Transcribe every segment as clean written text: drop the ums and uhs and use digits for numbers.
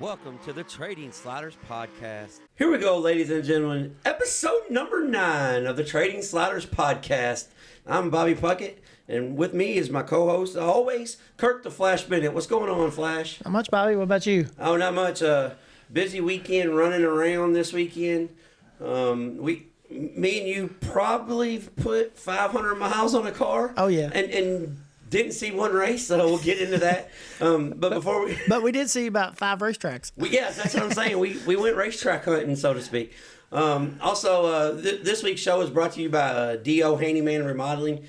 Welcome to the Trading Sliders Podcast. Here we go, ladies and gentlemen. Episode number 9 of the Trading Sliders Podcast. I'm Bobby Puckett, and with me is my co-host, always, Kirk the Flash Bennett. What's going on, Flash? Not much, Bobby. What about you? Oh, not much. Busy weekend running around this weekend. Me and you probably put 500 miles on a car. Oh, yeah. And didn't see one race, so we'll get into that. But we did see about 5 racetracks. Yes, that's what I'm saying. We went racetrack hunting, so to speak. This week's show is brought to you by D.O. Handyman Remodeling.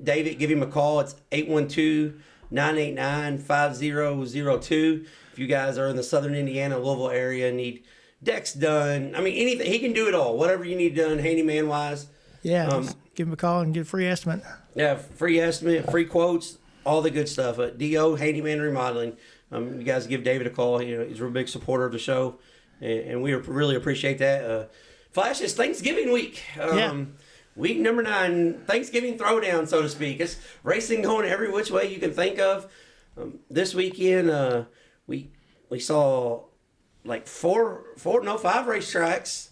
David, give him a call. It's 812-989-5002. If you guys are in the southern Indiana, Louisville area, need decks done, I mean, anything, he can do it all. Whatever you need done, handyman-wise. Yeah, just give him a call and get a free estimate. Yeah, free estimate, free quotes, all the good stuff. D.O. Handyman Remodeling. You guys give David a call. He's a real big supporter of the show, and we really appreciate that. Flash, it's Thanksgiving week. Week number 9, Thanksgiving throwdown, so to speak. It's racing going every which way you can think of. This weekend, we saw like 5 racetracks.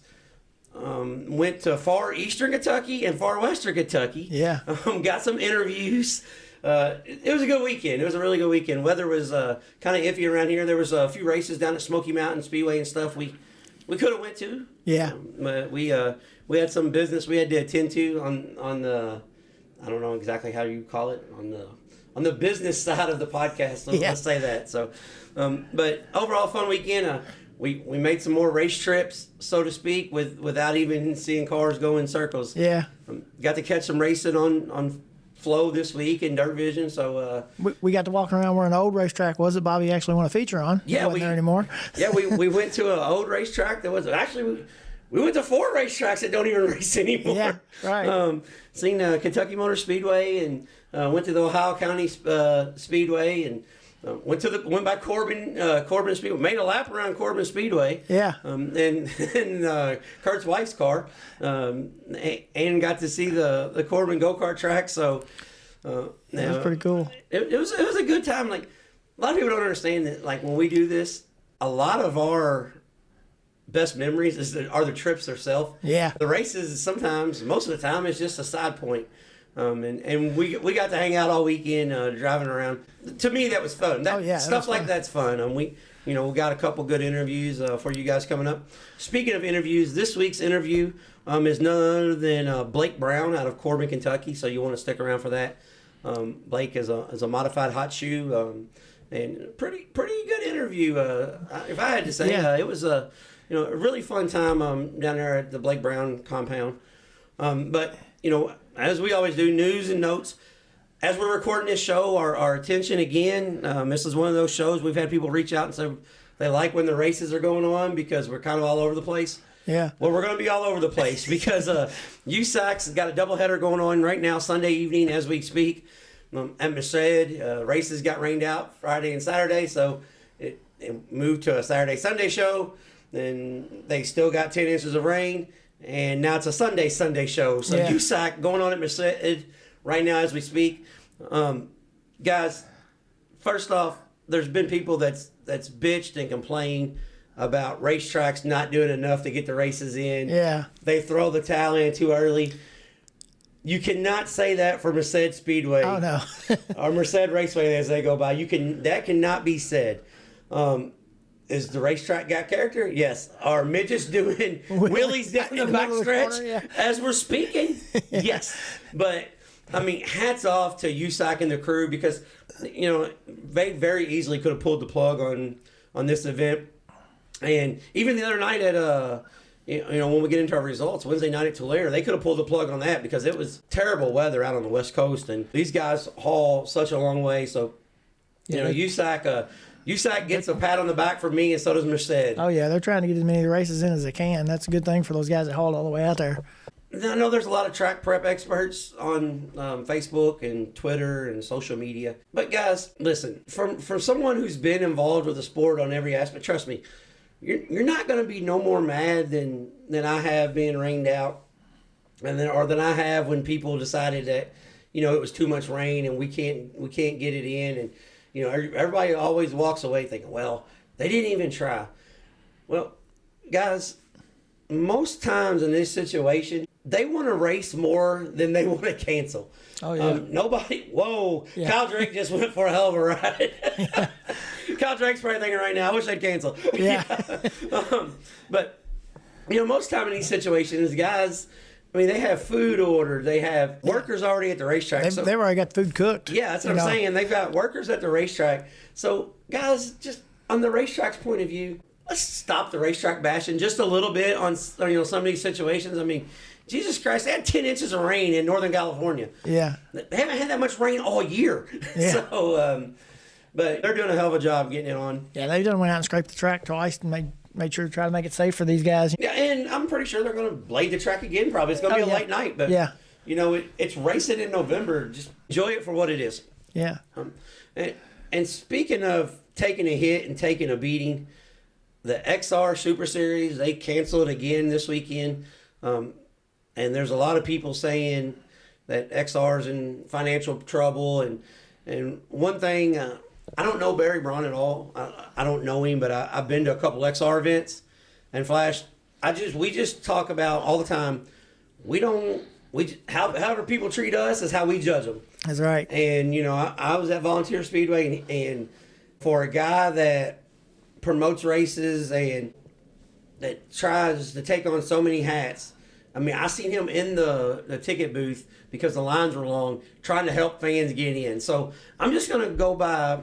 Went to far eastern Kentucky and far western Kentucky. Yeah. Got some interviews. It was a good weekend. It was a really good weekend. Weather was kind of iffy around here. There was a few races down at Smoky Mountain Speedway and stuff we could have went to. Yeah. But we had some business we had to attend to on the, I don't know exactly how you call it, on the business side of the podcast. Let's say that. So, but overall fun weekend. We made some more race trips, so to speak, without even seeing cars go in circles. Yeah. Got to catch some racing on Flow this week in Dirt Vision. So we got to walk around where an old racetrack was that Bobby actually won a feature on. Yeah, it wasn't there anymore. Yeah, we went to an old racetrack that was actually we went to 4 racetracks that don't even race anymore. Yeah, right. Seen Kentucky Motor Speedway and went to the Ohio County Speedway and. Went by Corbin Speedway. Made a lap around Corbin Speedway. Yeah. And Kurt's wife's car. And got to see the Corbin go-kart track. So that was pretty cool. It was a good time. Like, a lot of people don't understand that. Like, when we do this, a lot of our best memories are the trips themselves. Yeah. The races sometimes, most of the time, is just a side point. And we got to hang out all weekend driving around. To me, that was fun. Stuff like that's fun. We got a couple good interviews for you guys coming up. Speaking of interviews, this week's interview is none other than Blake Brown out of Corbin, Kentucky. So you want to stick around for that. Blake is a modified hot shoe and pretty good interview. If I had to say, it was a really fun time down there at the Blake Brown compound. But as we always do, news and notes. As we're recording this show, our attention again, this is one of those shows we've had people reach out and say they like when the races are going on because we're kind of all over the place. Yeah. Well, we're going to be all over the place because USAC's got a doubleheader going on right now, Sunday evening as we speak. At Merced, races got rained out Friday and Saturday, so it moved to a Saturday-Sunday show. Then they still got 10 inches of rain. And now it's a Sunday show. So USAC going on at Merced right now as we speak. Guys, first off, there's been people that's bitched and complained about racetracks not doing enough to get the races in. Yeah. They throw the towel in too early. You cannot say that for Merced Speedway. Oh, no. or Merced Raceway as they go by. That cannot be said. Is the racetrack got character? Yes. Are midgets doing wheelies down the backstretch as we're speaking? Yes. But, I mean, hats off to USAC and the crew because, they very easily could have pulled the plug on this event. And even the other night at, when we get into our results, Wednesday night at Tulare, they could have pulled the plug on that because it was terrible weather out on the West Coast. And these guys haul such a long way. So, USAC gets a pat on the back from me, and so does Merced. Oh, yeah. They're trying to get as many races in as they can. That's a good thing for those guys that hauled all the way out there. I know there's a lot of track prep experts on Facebook and Twitter and social media. But, guys, listen, from someone who's been involved with the sport on every aspect, trust me, you're not going to be no more mad than I have being rained out or than I have when people decided that, it was too much rain and we can't get it in. And, everybody always walks away thinking, well, They didn't even try. Well, guys, most times in this situation, they want to race more than they want to cancel. Oh, yeah. Yeah. Kyle Drake just went for a hell of a ride. Yeah. Kyle Drake's probably thinking right now, I wish I'd cancel. Yeah. But, most time in these situations, guys, I mean, they have food ordered. They have workers already at the racetrack. They've already got food cooked. Yeah, that's what I'm saying. They've got workers at the racetrack. So, guys, just on the racetrack's point of view, let's stop the racetrack bashing just a little bit on some of these situations. I mean, Jesus Christ, they had 10 inches of rain in Northern California. Yeah. They haven't had that much rain all year. Yeah. So, but they're doing a hell of a job getting it on. Yeah, they done went out and scraped the track twice and made sure to try to make it safe for these guys. Yeah, and I'm pretty sure they're going to blade the track again probably. It's going to be a late night, but, it's racing in November. Just enjoy it for what it is. Yeah. And speaking of taking a hit and taking a beating, the XR Super Series, they canceled again this weekend. And there's a lot of people saying that XR's in financial trouble. And one thing, I don't know Barry Braun at all. I don't know him, but I've been to a couple XR events. And Flash, we just talk about all the time. However people treat us is how we judge them. That's right. And I was at Volunteer Speedway, and for a guy that promotes races and that tries to take on so many hats. I mean, I seen him in the ticket booth because the lines were long, trying to help fans get in. So I'm just going to go by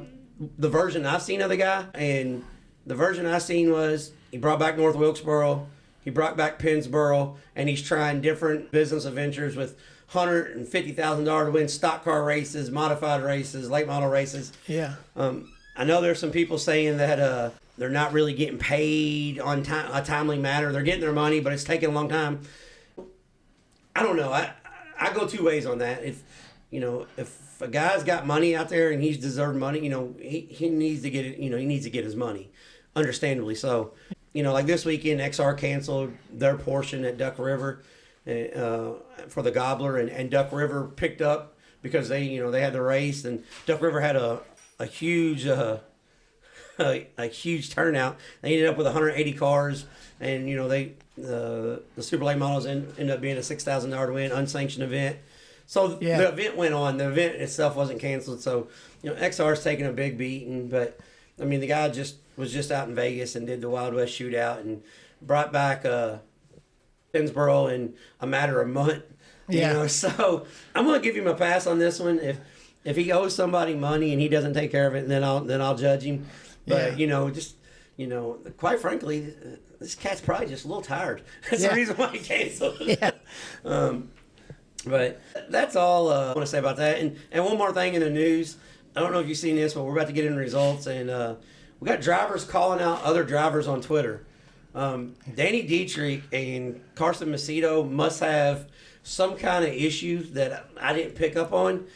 the version I've seen of the guy. And the version I seen was he brought back North Wilkesboro, he brought back Pennsboro, and he's trying different business adventures with $150,000 to win stock car races, modified races, late model races. Yeah. I know there's some people saying that they're not really getting paid on a timely manner. They're getting their money, but it's taking a long time. I don't know. I go two ways on that. If a guy's got money out there and he's deserved money, he needs to get it. He needs to get his money, understandably so. Like this weekend, XR canceled their portion at Duck River for the Gobbler, and Duck River picked up because they had the race, and Duck River had a huge a huge turnout. They ended up with 180 cars, and the Super Late Models ended up being a $6,000 to win, unsanctioned event. So the event went on. The event itself wasn't canceled. So XR's taking a big beating, but I mean the guy was just out in Vegas and did the Wild West shootout and brought back Pennsboro in a matter of a month. So I'm gonna give him a pass on this one. If he owes somebody money and he doesn't take care of it, then I'll judge him. But quite frankly, this cat's probably just a little tired. That's the reason why he canceled. Yeah. But that's all I want to say about that. And one more thing in the news. I don't know if you've seen this, but we're about to get in results, and we got drivers calling out other drivers on Twitter. Danny Dietrich and Carson Macedo must have some kind of issue that I didn't pick up on,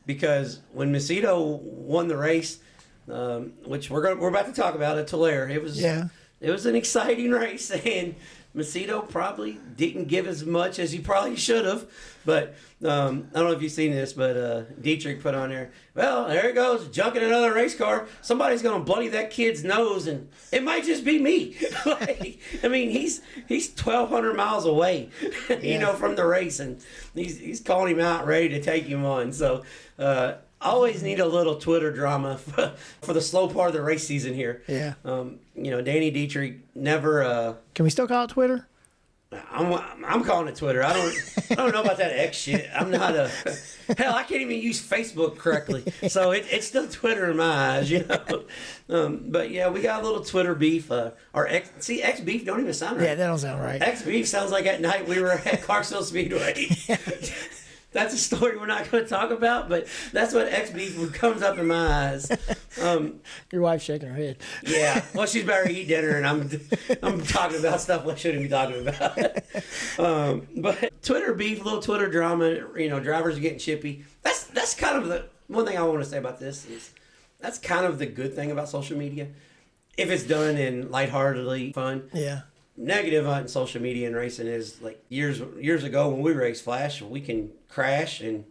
because when Macedo won the race, which we're about to talk about at Tulare, it was an exciting race, and Macedo probably didn't give as much as he probably should have. But I don't know if you've seen this, but Dietrich put on there, well, there it goes, junking another race car. Somebody's going to bloody that kid's nose, and it might just be me. I mean, he's 1,200 miles away, from the race, and he's calling him out, ready to take him on. So always need a little Twitter drama for the slow part of the race season here. Yeah. Danny Dietrich never. Can we still call it Twitter? I'm calling it Twitter. I don't know about that X shit. I'm not hell. I can't even use Facebook correctly. So it's still Twitter in my eyes, But yeah, we got a little Twitter beef. Or X beef don't even sound right. Yeah, that don't sound right. X beef sounds like at night we were at Clarksville Speedway. That's a story we're not going to talk about, but that's what X beef comes up in my eyes. Your wife's shaking her head. Yeah, well, she's about to eat dinner, and I'm talking about stuff I shouldn't be talking about. But Twitter beef, little Twitter drama. Drivers are getting chippy. That's kind of the one thing I want to say about this is that's kind of the good thing about social media, if it's done in lightheartedly fun. Yeah. Negative on social media and racing is like years ago when we raced Flash, we can crash and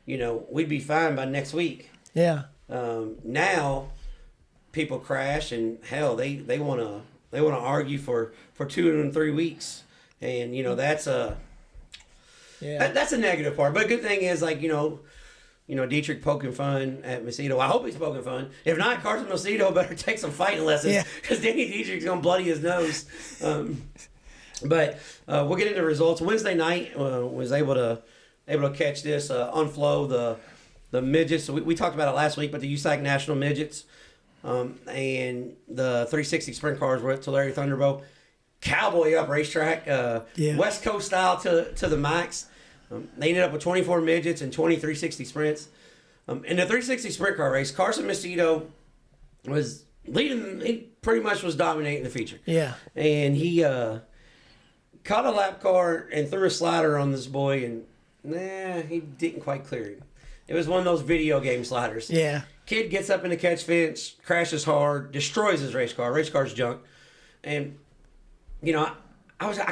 we'd be fine by next week. Yeah. Now people crash, and hell, they want to argue for 2 and 3 weeks, and that's a that's a negative part. But a good thing is Dietrich poking fun at Macedo. I hope he's poking fun. If not, Carson Macedo better take some fighting lessons because Danny Dietrich's gonna bloody his nose. But we'll get into results. Wednesday night was able to catch this on Flow the midgets. We talked about it last week, but the USAC National Midgets and the 360 sprint cars were at Tulare Thunderbolt. Cowboy up racetrack, West Coast style to the max. They ended up with 24 midgets and 20 360 sprints. In the 360 sprint car race, Carson Macedo was leading. He pretty much was dominating the feature. Yeah. And he caught a lap car and threw a slider on this boy, and he didn't quite clear him. It was one of those video game sliders. Yeah. Kid gets up in the catch fence, crashes hard, destroys his race car. Race car's junk. And, I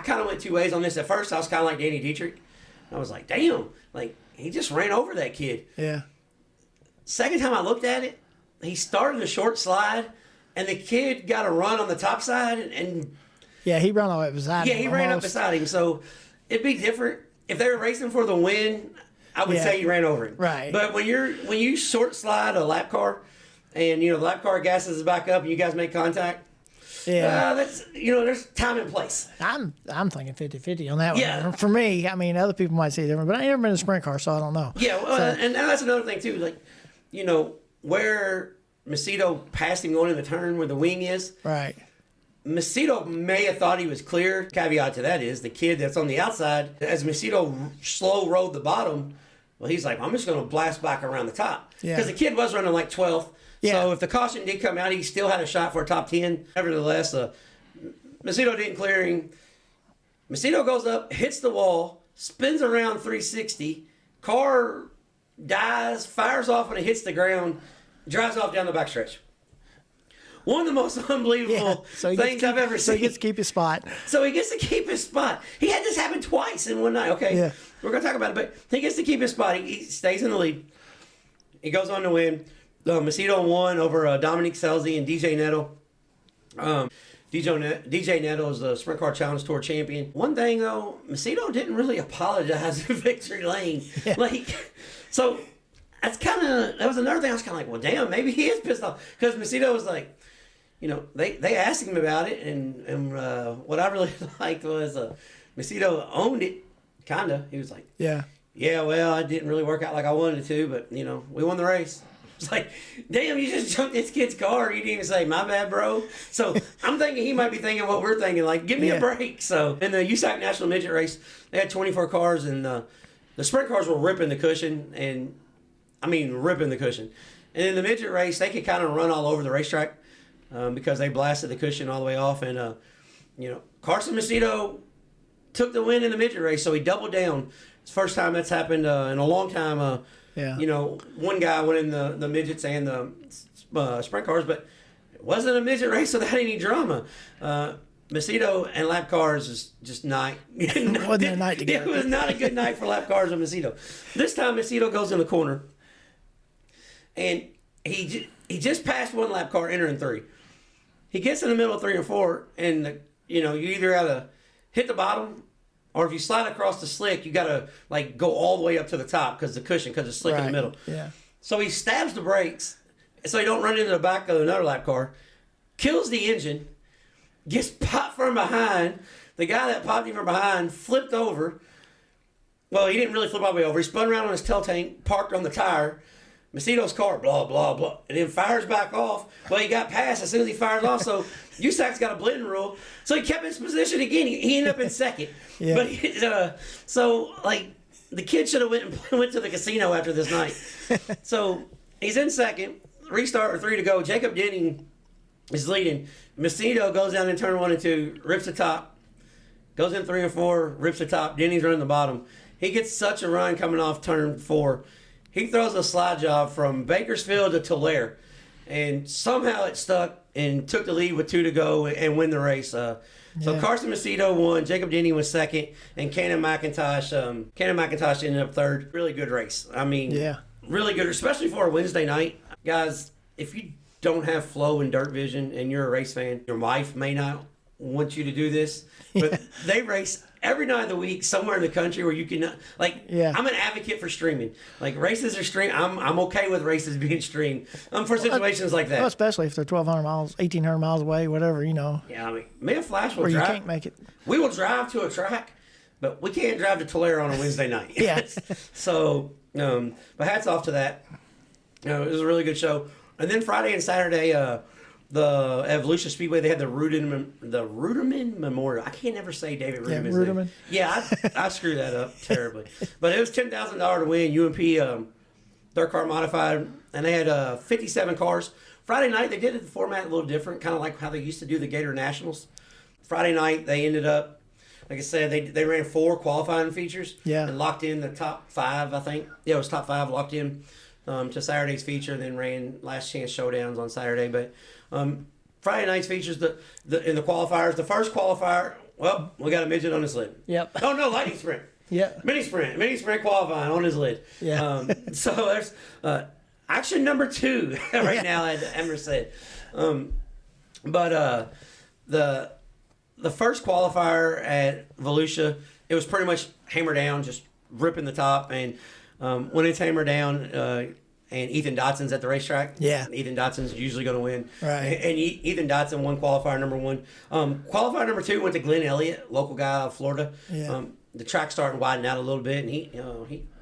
kind of went two ways on this. At first, I was kind of like Danny Dietrich. I was like, damn, he just ran over that kid. Yeah. Second time I looked at it, he started a short slide, and the kid got a run on the top side, and yeah, he ran up beside him. Yeah, he ran up beside him. So it'd be different if they were racing for the win. I would say he ran over him. Right. But when you short slide a lap car, and the lap car gasses back up, and you guys make contact. Yeah, that's there's time and place. I'm thinking 50-50 on that one. Yeah. For me, I mean, other people might say different, but I ain't never been in a sprint car, so I don't know. Yeah, and that's another thing too. Where Macedo passed him going in the turn where the wing is. Right. Macedo may have thought he was clear. Caveat to that is the kid that's on the outside, as Macedo slow rolled the bottom, well, he's like, I'm just going to blast back around the top. Because the kid was running like 12th. Yeah. So if the caution did come out, he still had a shot for a top 10. Nevertheless, Macedo didn't clear him. Macedo goes up, hits the wall, spins around 360. Car dies, fires off when it hits the ground, drives off down the backstretch. One of the most unbelievable things I've ever seen. So he gets to keep his spot. He had this happen twice in one night. Okay, we're going to talk about it, but he gets to keep his spot. He stays in the lead. He goes on to win. Macedo won over Dominic Selzy and DJ Netto. DJ Netto is the Sprint Car Challenge Tour champion. One thing, though, Macedo didn't really apologize in victory lane. Yeah. So that was another thing. I was kind of like, well, damn, maybe he is pissed off. Because Macedo was like, they asked him about it, and what I really liked was Macedo owned it, kind of. He was like, yeah, well, it didn't really work out like I wanted it to, but, we won the race. It's like, damn, you just jumped this kid's car. You didn't even say, my bad, bro. So I'm thinking he might be thinking what we're thinking, like, give me a break. So in the USAC National Midget Race, they had 24 cars, and the sprint cars were ripping the cushion, ripping the cushion. And in the midget race, they could kind of run all over the racetrack because they blasted the cushion all the way off. And, Carson Macedo took the win in the midget race, so he doubled down. It's the first time that's happened in a long time. One guy went in the midgets and the sprint cars, but it wasn't a midget race without any drama. Macedo and lap cars is just night. It wasn't a night together. It was not a good night for lap cars and Macedo. This time Macedo goes in the corner, and he just passed one lap car entering 3. He gets in the middle of 3 and 4, and you either gotta hit the bottom, or if you slide across the slick, you gotta go all the way up to the top because it's slick in the middle. Yeah. So he stabs the brakes so he don't run into the back of another lap car, kills the engine, gets popped from behind. The guy that popped him from behind flipped over. Well, he didn't really flip all the way over. He spun around on his tail tank, parked on the tire. Macedo's car, blah, blah, blah, and then fires back off. Well, he got past as soon as he fires off, so USAC's got a blending rule. So he kept his position again. He ended up in second. Yeah. But the kid should have went to the casino after this night. So he's in second. Restart with 3 to go. Jacob Denning is leading. Macedo goes down in turn 1 and 2, rips the top, goes in 3 and 4, rips the top. Denning's running the bottom. He gets such a run coming off turn 4. He throws a slide job from Bakersfield to Tulare, and somehow it stuck and took the lead with 2 to go and win the race. So Carson Macedo won, Jacob Denning was second, and Cannon McIntosh ended up third. Really good race. Really good, especially for a Wednesday night. Guys, if you don't have flow and dirt vision and you're a race fan, your wife may not want you to do this, but they race every night of the week somewhere in the country where you can, I'm an advocate for streaming. Like, races are streamed. I'm okay with races being streamed for situations like that. Well, especially if they're 1,200 miles, 1,800 miles away, whatever, Yeah, I mean, me and Flash will drive. Or you can't make it. We will drive to a track, but we can't drive to Tulare on a Wednesday night. Yeah. So, but hats off to that. It was a really good show. And then Friday and Saturday, the Evolution Speedway, they had the Ruderman Memorial. I can't ever say David Ruderman's Ruderman. name. Yeah, I screwed that up terribly. But it was $10,000 to win. UMP dirt car modified, and they had 57 cars. Friday night, they did the format a little different, kind of like how they used to do the Gator Nationals. Friday night, they ended up, like I said, they ran 4 qualifying features. Yeah. And locked in the top 5, I think. Yeah, it was top 5 locked in to Saturday's feature, and then ran last chance showdowns on Saturday. But Friday night's features in the qualifiers. The first qualifier, well, we got a midget on his lid. Yep. Oh no, lightning sprint. Yeah. Mini sprint qualifying on his lid. Yeah. So there's action number 2 right now at Emerson. But the first qualifier at Volusia, it was pretty much hammer down, just ripping the top, and when it's hammer down. And Ethan Dotson's at the racetrack. Yeah. Ethan Dotson's usually going to win. Right. And Ethan Dotson won qualifier number 1. Qualifier number 2 went to Glenn Elliott, local guy out of Florida. Yeah. The track started widening out a little bit, and he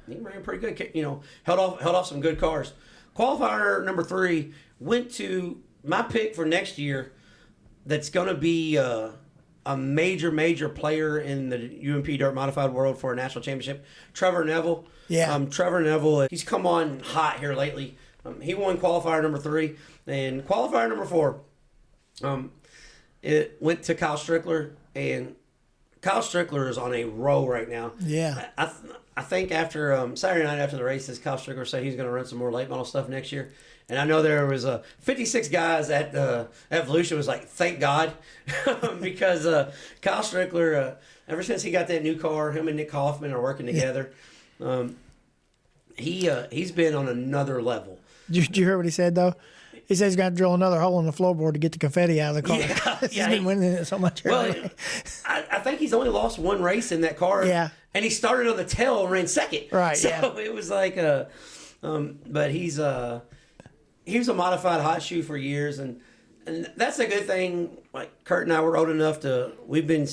ran pretty good. Held off some good cars. Qualifier number 3 went to my pick for next year. That's going to be a major player in the UMP Dirt Modified world for a national championship. Trevor Neville. Yeah. Trevor Neville, he's come on hot here lately. He won qualifier number 3. And qualifier number 4, it went to Kyle Strickler. And Kyle Strickler is on a roll right now. Yeah. I think after Saturday night after the races, Kyle Strickler said he's going to run some more late model stuff next year. And I know there was 56 guys at Evolution was like, thank God, because Kyle Strickler, ever since he got that new car, him and Nick Hoffman are working together. He's been on another level. Did you hear what he said though? He says he's got to drill another hole in the floorboard to get the confetti out of the car. Yeah, He's been winning it so much earlier. Well, I think he's only lost 1 race in that car. Yeah. And he started on the tail and ran second. Right. So yeah. it was like but he was a modified hot shoe for years, and that's a good thing. Like Kurt and I were old enough to we've been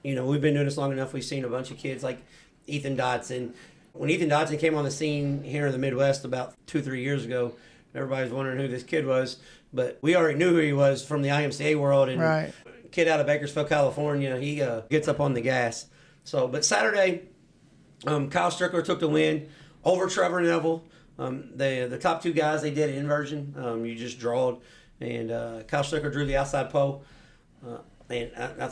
doing this long enough. We've seen a bunch of kids like Ethan Dotson. When Ethan Dotson came on the scene here in the Midwest about 2-3 years ago, everybody was wondering who this kid was, but we already knew who he was from the IMCA world. And right. Kid out of Bakersfield, California, he gets up on the gas. So, but Saturday, Kyle Strickler took the win over Trevor Neville. The top 2 guys, they did inversion. You just drawed, and Kyle Strickler drew the outside pole. And I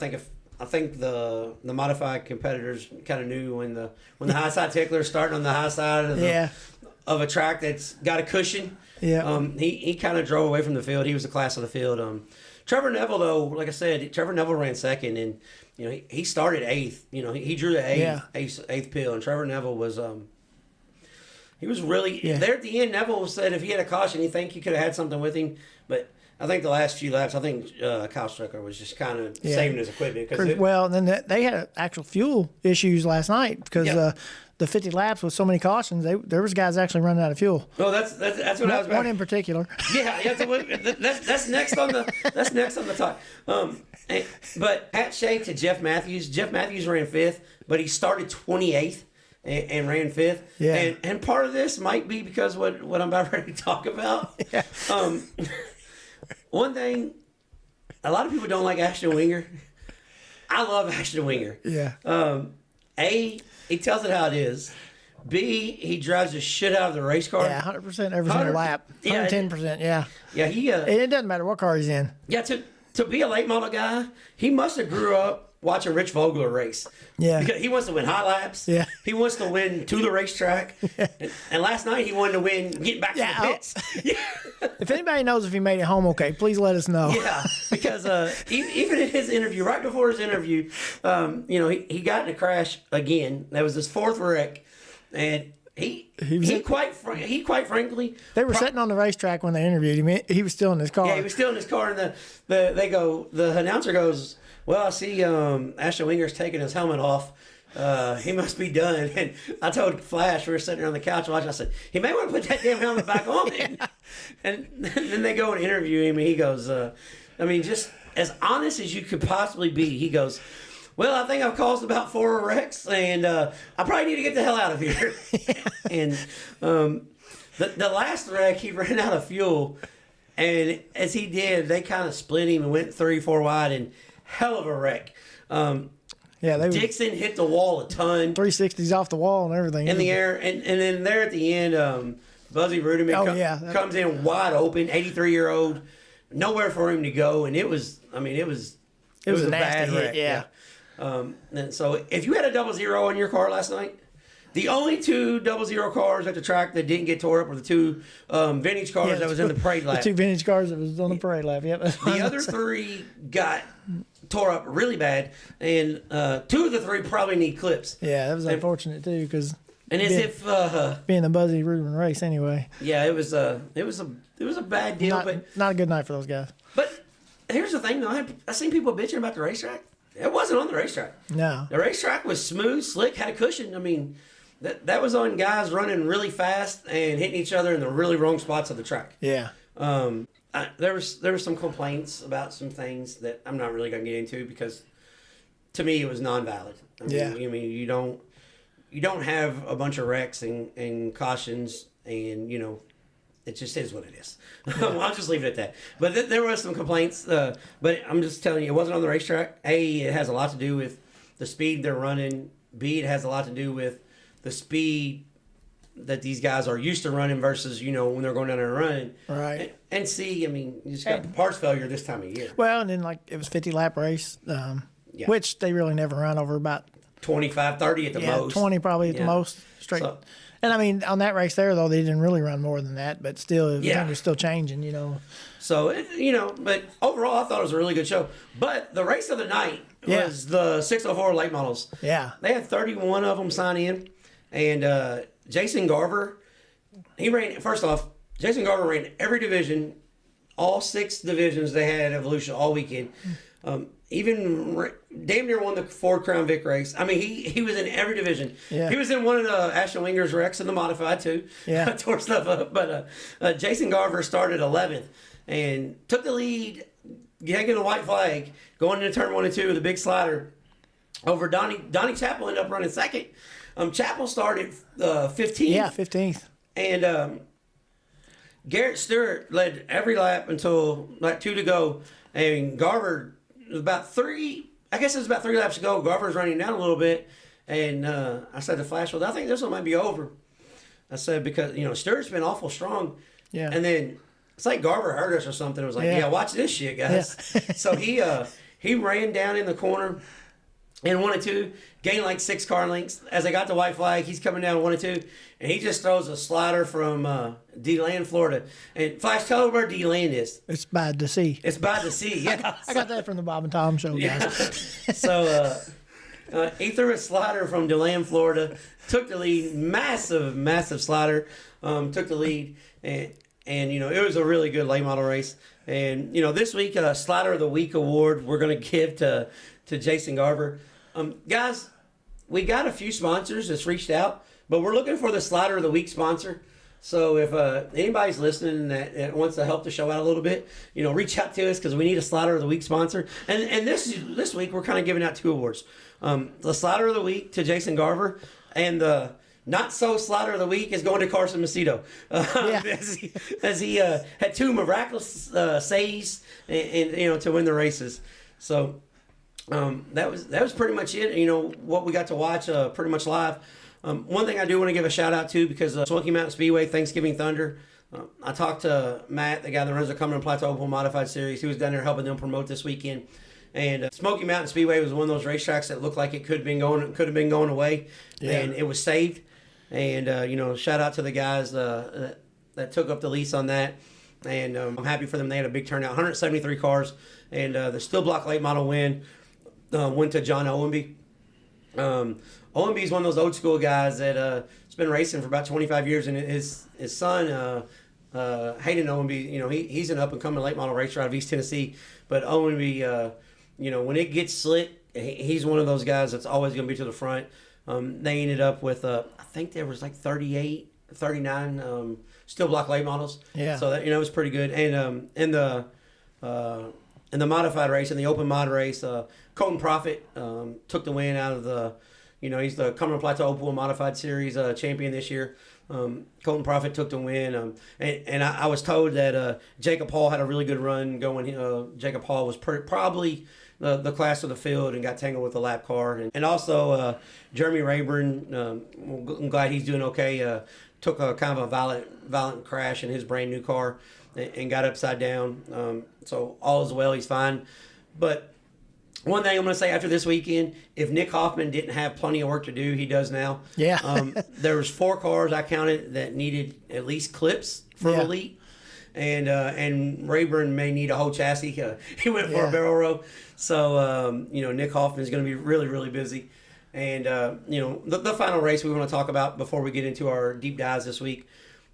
think the modified competitors kind of knew when the high side tickler is starting on the high side of a track that's got a cushion. Yeah. He kind of drove away from the field. He was the class of the field. Trevor Neville, though, like I said, Trevor Neville ran second, and he started 8th. He drew the eighth pill, and Trevor Neville was he was really there at the end. Neville said if he had a caution, he think he could have had something with him, but I think the last few laps, I think Kyle Strickler was just kind of saving his equipment. Well, and then they had actual fuel issues last night because the 50 laps with so many cautions, there was guys actually running out of fuel. Oh, that's what I was about. One in particular. Yeah, that's next on the top. But hat shake to Jeff Matthews. Jeff Matthews ran 5th, but he started 28th. And ran 5th. Yeah. And part of this might be because what I'm about ready to talk about. Yeah. One thing, a lot of people don't like Ashton Winger. I love Ashton Winger. Yeah. A, he tells it how it is. B, he drives the shit out of the race car. Yeah, 100% every single lap. 110%, yeah. Yeah, it doesn't matter what car he's in. Yeah, to be a late model guy, he must have grew up watching Rich Vogler race. Yeah. Because he wants to win high laps. Yeah. He wants to win to the racetrack. Yeah. And last night he wanted to win getting back to the pits. Yeah. If anybody knows if he made it home okay, please let us know. Yeah, because even in his interview, right before his interview, he got in a crash again. That was his 4th wreck. And quite frankly. They were sitting on the racetrack when they interviewed him. He was still in his car. Yeah, he was still in his car, and the announcer goes, "Well, I see Ashley Winger's taking his helmet off. He must be done." And I told Flash, we were sitting there on the couch watching, I said, he may want to put that damn helmet back on. And then they go and interview him, and he goes, just as honest as you could possibly be, he goes, "Well, I think I've caused about 4 wrecks, and I probably need to get the hell out of here." And the last wreck, he ran out of fuel, and as he did, they kind of split him and went 3-4 wide, and hell of a wreck. Dixon hit the wall a ton. 360s off the wall and everything. In the air, and then there at the end, Buzzy Rudiman comes in wide open, 83-year-old, nowhere for him to go, and it was a bad wreck. Yeah. And so if you had a 00 on your car last night, the only 2 00 cars at the track that didn't get tore up were the 2 vintage cars that was in the parade lap. The 2 vintage cars that was on the parade lap, yep. The other 3 got tore up really bad, and 2 of the 3 probably need clips. Yeah, that was unfortunate too, because being the Buzzy Rudiman race anyway. Yeah, it was a bad deal, not a good night for those guys. But here's the thing, though, I seen people bitching about the racetrack. It wasn't on the racetrack. No. The racetrack was smooth, slick, had a cushion. I mean, that was on guys running really fast and hitting each other in the really wrong spots of the track. Yeah. There were some complaints about some things that I'm not really going to get into because, to me, it was non-valid. You don't have a bunch of wrecks and cautions, and it just is what it is. I'll just leave it at that. But there was some complaints. But I'm just telling you, it wasn't on the racetrack. A, it has a lot to do with the speed they're running. B, it has a lot to do with the speed that these guys are used to running versus, when they're going down there and running. Right. And C, you just got parts failure this time of year. Well, and then, it was 50-lap race, which they really never run over about 25, 30 at the most. 20 probably at the most straight. So, and on that race there, though, they didn't really run more than that, but still, things are still changing, So, but overall, I thought it was a really good show. But the race of the night was the 604 late models. Yeah. They had 31 of them sign in. And Jason Garver, Jason Garver ran every division, all 6 divisions they had at Evolution all weekend. Even damn near won the Ford Crown Vic race. I mean, he was in every division. Yeah. He was in one of the Ashley Winger's wrecks in the modified too. Yeah. Tore stuff up. But Jason Garver started 11th and took the lead, taking the white flag, going into turn 1 and 2 with a big slider over Donnie Chappell ended up running second. Chappell started 15th. Yeah, 15th. And Garrett Stewart led every lap until 2 to go. And Garver, about 3 laps to go. Garver's running down a little bit. And I said to Flash, well, I think this one might be over. I said, because, Stewart's been awful strong. Yeah. And then it's like Garver hurt us or something. It was like, yeah watch this shit, guys. Yeah. So he ran down in the corner in 1 and 2, gained 6 car lengths. As I got the white flag, he's coming down 1 and 2, and he just throws a slider from D-Land, Florida. And Flash, tell her where D-Land is. It's bad to see. It's bad to see, yeah. I got that from the Bob and Tom show, guys. Yeah. So he threw a slider from D-Land, Florida, took the lead, massive slider, took the lead, and it was a really good late model race. And, this week, Slider of the Week award we're going to give to Jason Garver. Guys, we got a few sponsors that's reached out, but we're looking for the Slider of the Week sponsor. So if anybody's listening that wants to help the show out a little bit, reach out to us because we need a Slider of the Week sponsor. And this week we're kind of giving out 2 awards. The Slider of the Week to Jason Garver, and the Not So Slider of the Week is going to Carson Macedo. As he had 2 miraculous saves and to win the races. So that was pretty much it. What we got to watch pretty much live. One thing I do want to give a shout out to, because Smoky Mountain Speedway Thanksgiving Thunder. I talked to Matt, the guy that runs the Cumberland Plateau Open Modified Series. He was down there helping them promote this weekend. And Smoky Mountain Speedway was one of those racetracks that looked like it could have been going away, and it was saved. And shout out to the guys that took up the lease on that. And I'm happy for them. They had a big turnout, 173 cars, and the Steel Block late model win went to John Owenby. Owenby's one of those old school guys that has been racing for about 25 years, and his son, Hayden Owenby, he's an up-and-coming late model racer out of East Tennessee. But Owenby, when it gets slick, he's one of those guys that's always going to be to the front. They ended up with, I think there was like 38, 39 steel block late models. Yeah. So that, it was pretty good. And in the modified race, in the open mod race, Colton Profit took the win out of the, he's the Cumberland Plateau Open Wheel Modified Series champion this year. Colton Profit took the win. And I was told that Jacob Hall had a really good run going. Jacob Hall was probably the class of the field and got tangled with the lap car. And also Jeremy Rayburn, I'm glad he's doing okay, took a kind of a violent crash in his brand new car and got upside down. So all is well, he's fine. But one thing I'm going to say after this weekend, if Nick Hoffman didn't have plenty of work to do, he does now. Yeah. There was 4 cars I counted that needed at least clips for elite. And Rayburn may need a whole chassis. He went for a barrel row. So, Nick Hoffman is going to be really, really busy. And, the final race we want to talk about before we get into our deep dives this week,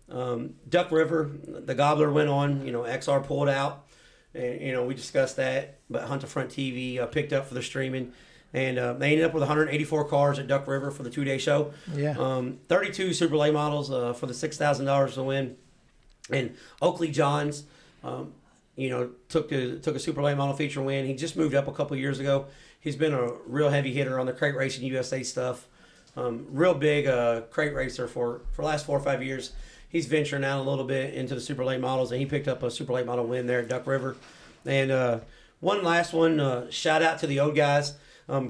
Duck River, the Gobbler went on, XR pulled out. And, we discussed that, but Hunt to Front TV picked up for the streaming. And they ended up with 184 cars at Duck River for the 2-day show. Yeah. 32 Super Late models for the $6,000 to win. And Oakley Johns, took a Super Late model feature win. He just moved up a couple years ago. He's been a real heavy hitter on the Crate Racing USA stuff. Real big crate racer for the last 4 or 5 years. He's venturing out a little bit into the super late models, and he picked up a super late model win there at Duck River. And one last one, shout out to the old guys.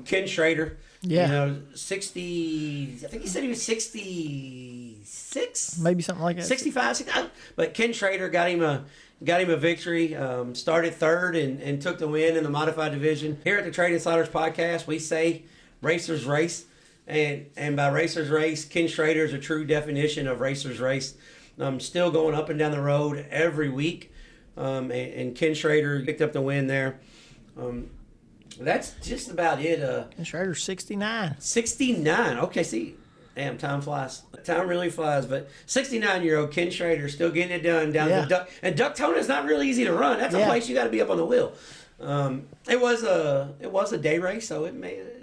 Ken Schrader, 60, I think he said he was 66? Maybe something like that. 65, 60, but Ken Schrader got him a victory, started third and took the win in the modified division. Here at the Trading Sliders podcast, we say racers race. And by racers race, Ken Schrader is a true definition of racers race. Still going up and down the road every week. And Ken Schrader picked up the win there. That's just about it. Ken Schrader's 69. 69. Okay, see. Damn, time flies. Time really flies. But 69-year-old Ken Schrader still getting it done down to Duck. And Ducktown is not really easy to run. That's a place you got to be up on the wheel. It was a day race, so it might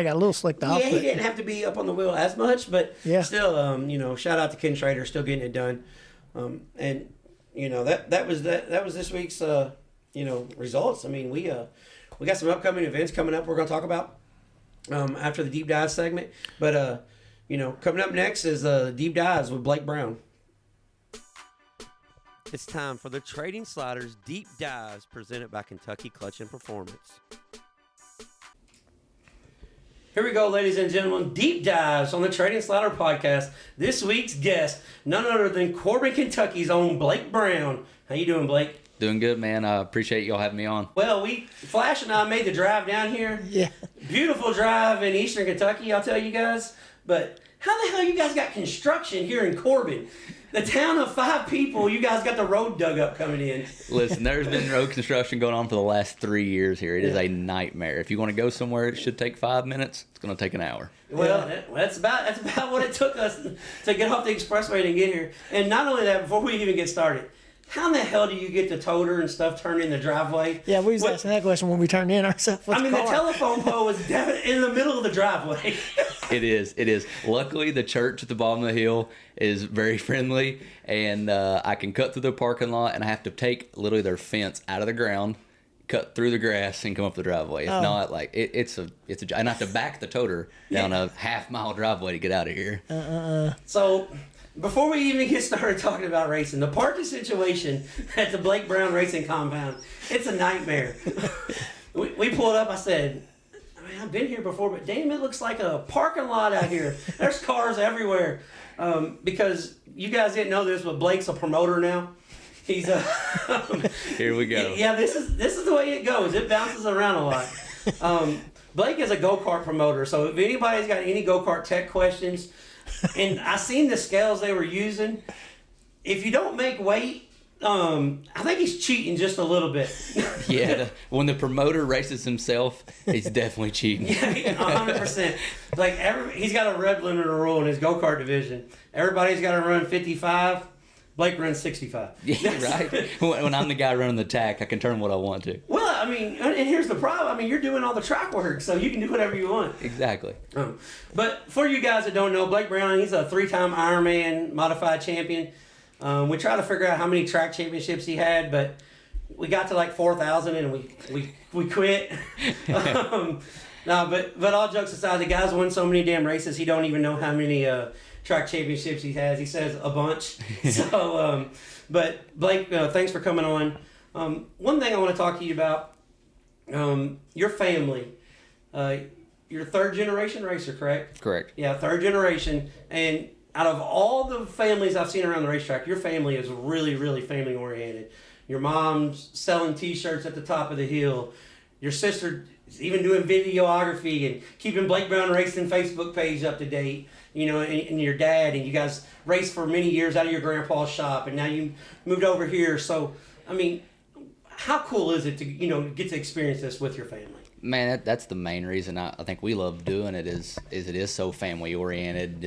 got a little slicked off. Yeah, he didn't have to be up on the wheel as much, but still, shout out to Ken Schrader, still getting it done. And that was this week's results. I mean, we got some upcoming events coming up we're going to talk about after the deep dive segment. But coming up next is deep dives with Blake Brown. It's time for the Trading Sliders deep dives presented by Kentucky Clutch and Performance. Here we go, ladies and gentlemen. Deep dives on the Trading Slider podcast. This week's guest, none other than Corbin, Kentucky's own Blake Brown. How you doing, Blake? Doing good, man. I appreciate y'all having me on. Well, Flash and I made the drive down here. Yeah. Beautiful drive in eastern Kentucky, I'll tell you guys. But how the hell you guys got construction here in Corbin? The town of 5 people, you guys got the road dug up coming in. Listen, there's been road construction going on for the last 3 years here. It is a nightmare. If you want to go somewhere, it should take 5 minutes. It's going to take an hour. Well, that's about what it took us to get off the expressway to get here. And not only that, before we even get started, how in the hell do you get the toter and stuff turned in the driveway? Yeah, we was asking that question when we turned in ourselves. The telephone pole was definitely in the middle of the driveway. It is. Luckily, the church at the bottom of the hill is very friendly, and I can cut through the parking lot, and I have to take literally their fence out of the ground, cut through the grass, and come up the driveway. If not, like it's a and I have to back the toter down a half-mile driveway to get out of here. So, before we even get started talking about racing, the parking situation at the Blake Brown Racing Compound, it's a nightmare. we pulled up, I said, I've been here before, but damn, it looks like a parking lot out here. There's cars everywhere. Because you guys didn't know this, but Blake's a promoter now. He's Here we go. Yeah, this is the way it goes. It bounces around a lot. Blake is a go-kart promoter, so if anybody's got any go-kart tech questions, and I seen the scales they were using, if you don't make weight, I think he's cheating just a little bit. Yeah, when the promoter races himself, he's definitely cheating. Yeah, 100%. Like he's got a red limiter rule in his go-kart division. Everybody's got to run 55. Blake runs 65. Yeah, right. When I'm the guy running the track, I can turn what I want to. Well, I mean, and here's the problem. I mean, you're doing all the track work, so you can do whatever you want. Exactly. But for you guys that don't know, Blake Brown, he's a 3-time Ironman modified champion. We tried to figure out how many track championships he had, but we got to like 4,000 and we quit. No, but all jokes aside, the guy's won so many damn races, he don't even know how many track championships he has. He says a bunch. So, but Blake, thanks for coming on. One thing I want to talk to you about, your family. You're third generation racer, correct? Correct. Yeah, third generation. And out of all the families I've seen around the racetrack, your family is really, really family oriented. Your mom's selling T-shirts at the top of the hill. Your sister is even doing videography and keeping Blake Brown Racing Facebook page up to date. You know, and your dad, and you guys raced for many years out of your grandpa's shop, and now you moved over here. So, I mean, how cool is it to, get to experience this with your family? Man, that's the main reason I think we love doing it is it is so family oriented.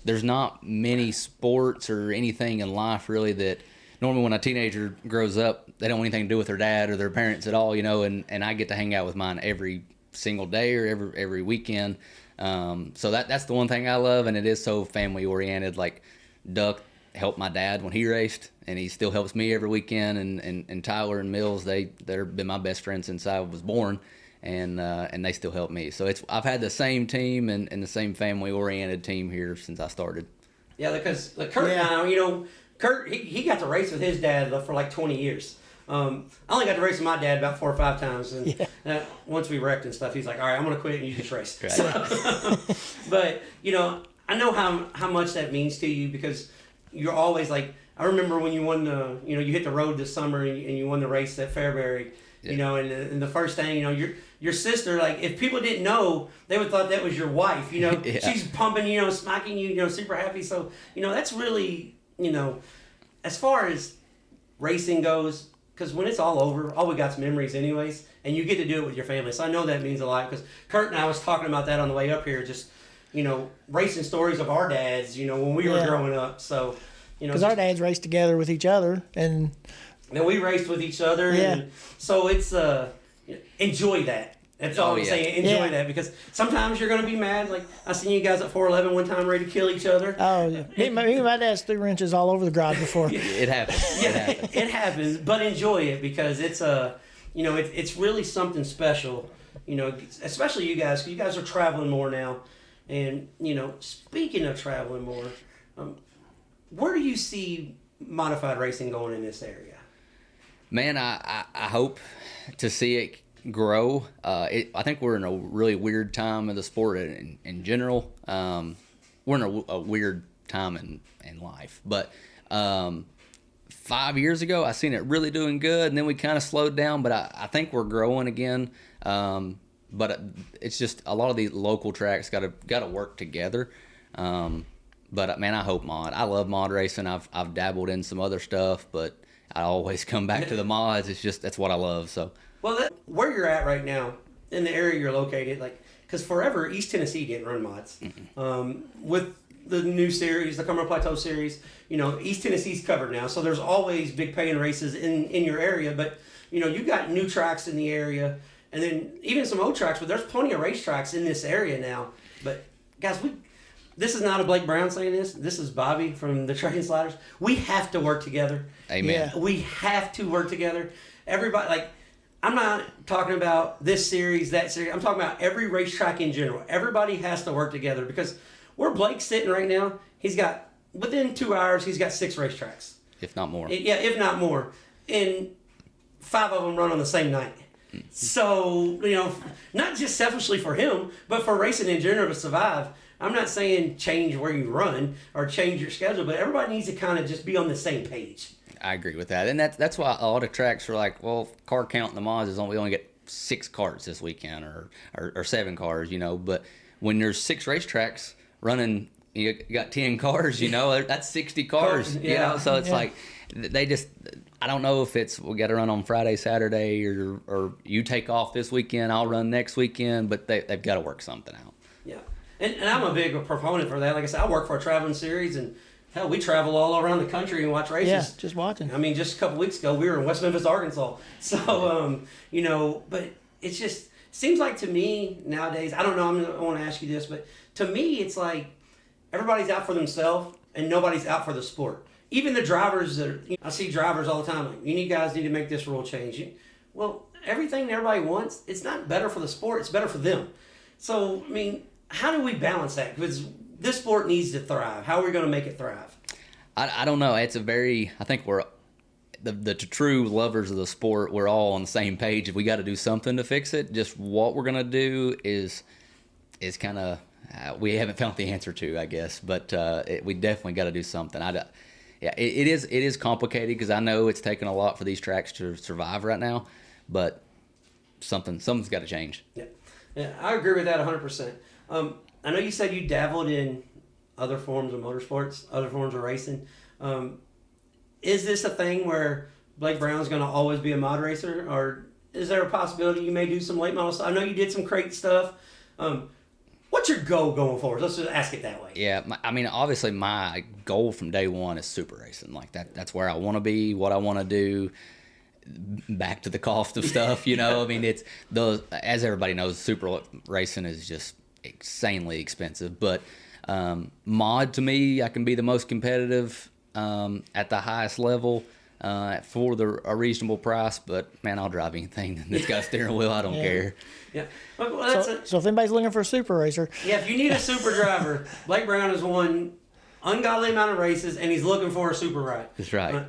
There's not many sports or anything in life really that normally when a teenager grows up, they don't want anything to do with their dad or their parents at all, and I get to hang out with mine every single day or every weekend. So that's the one thing I love, and it is so family oriented. Like Duck helped my dad when he raced, and he still helps me every weekend, and Tyler and Mills, they've been my best friends since I was born. And they still help me. So I've had the same team and the same family-oriented team here since I started. Yeah, because Kurt and I, Kurt, he got to race with his dad for like 20 years. I only got to race with my dad about 4 or 5 times. And once we wrecked and stuff, he's like, all right, I'm going to quit and you just race. Right. So, but, I know how much that means to you because you're always like, I remember when you won you hit the road this summer and you won the race at Fairbury. Yeah. And the first thing, your sister, like, if people didn't know, they would thought that was your wife, Yeah. She's pumping, smacking you, super happy. So, that's really, as far as racing goes, because when it's all over, all we got's memories anyways, and you get to do it with your family. So I know that means a lot because Kurt and I was talking about that on the way up here, just, racing stories of our dads, when we were growing up. So, because our dads raced together with each other, and then we raced with each other, and so it's enjoy that. That's all I'm saying. Enjoy that because sometimes you're going to be mad. Like I seen you guys at 411 one time ready to kill each other. Oh yeah, me and my dad's threw wrenches all over the garage before. It happens. Yeah, it happens. But enjoy it because it's it's really something special. Especially you guys. 'Cause you guys are traveling more now, and speaking of traveling more, where do you see modified racing going in this area? Man, I hope to see it grow. I think we're in a really weird time in the sport in general. We're in a weird time in life. But 5 years ago, I seen it really doing good, and then we kind of slowed down. But I think we're growing again. But it's just a lot of these local tracks got to work together. But man, I hope mod. I love mod racing. I've dabbled in some other stuff, but I always come back to the mods. It's just that's what I love. So. Well, where you're at right now, in the area you're located, because forever East Tennessee didn't run mods. With the new series, the Cumberland Plateau series, East Tennessee's covered now, so there's always big paying races in your area. But you got new tracks in the area, and then even some old tracks. But there's plenty of racetracks in this area now. But guys, this is not a Blake Brown saying this. This is Bobby from the Train Sliders. We have to work together. Amen. Yeah. We have to work together. Everybody, I'm not talking about this series, that series. I'm talking about every racetrack in general. Everybody has to work together because where Blake's sitting right now, he's got, within 2 hours, he's got 6 racetracks. If not more. Yeah, if not more. And 5 of them run on the same night. So, not just selfishly for him, but for racing in general to survive. I'm not saying change where you run or change your schedule, but everybody needs to kind of just be on the same page. I agree with that, and that's why a lot of tracks are like, well, car count in the mods is we only get 6 carts this weekend or 7 cars, But when there's 6 racetracks running you got 10 cars, that's 60 cars, so it's like they just, I don't know if it's we got to run on Friday, Saturday, or you take off this weekend, I'll run next weekend, but they've got to work something out. Yeah, and I'm a big proponent for that. Like I said, I work for a traveling series, and hell, we travel all around the country and watch races. Yeah, just watching. I mean, just a couple weeks ago, we were in West Memphis, Arkansas. So, but it's just seems like to me nowadays, I don't know, I want to ask you this, but to me, it's like everybody's out for themselves and nobody's out for the sport. Even the drivers I see drivers all the time, like, you guys need to make this rule change. Well, everything everybody wants, it's not better for the sport, it's better for them. So, I mean, how do we balance that? Because this sport needs to thrive. How are we going to make it thrive? I don't know. It's I think we're the true lovers of the sport. We're all on the same page. If we got to do something to fix it, just what we're going to do is kind of, we haven't found the answer to, I guess, but we definitely got to do something. It is complicated because I know it's taken a lot for these tracks to survive right now, but something's got to change. Yeah, I agree with that 100%. I know you said you dabbled in other forms of motorsports, other forms of racing. Is this a thing where Blake Brown's going to always be a mod racer, or is there a possibility you may do some late model stuff? I know you did some crate stuff. What's your goal going forward? Let's just ask it that way. Yeah, obviously my goal from day one is super racing. Like that's where I want to be, what I want to do. Back to the cost of stuff, I mean, it's those, as everybody knows, super racing is just insanely expensive. But mod, to me, I can be the most competitive at the highest level for a reasonable price. But man, I'll drive anything that's got a steering wheel. I don't care. Yeah. Well, so if anybody's looking for a super racer, if you need a super driver, Blake Brown has won ungodly amount of races, and he's looking for a super ride. That's right.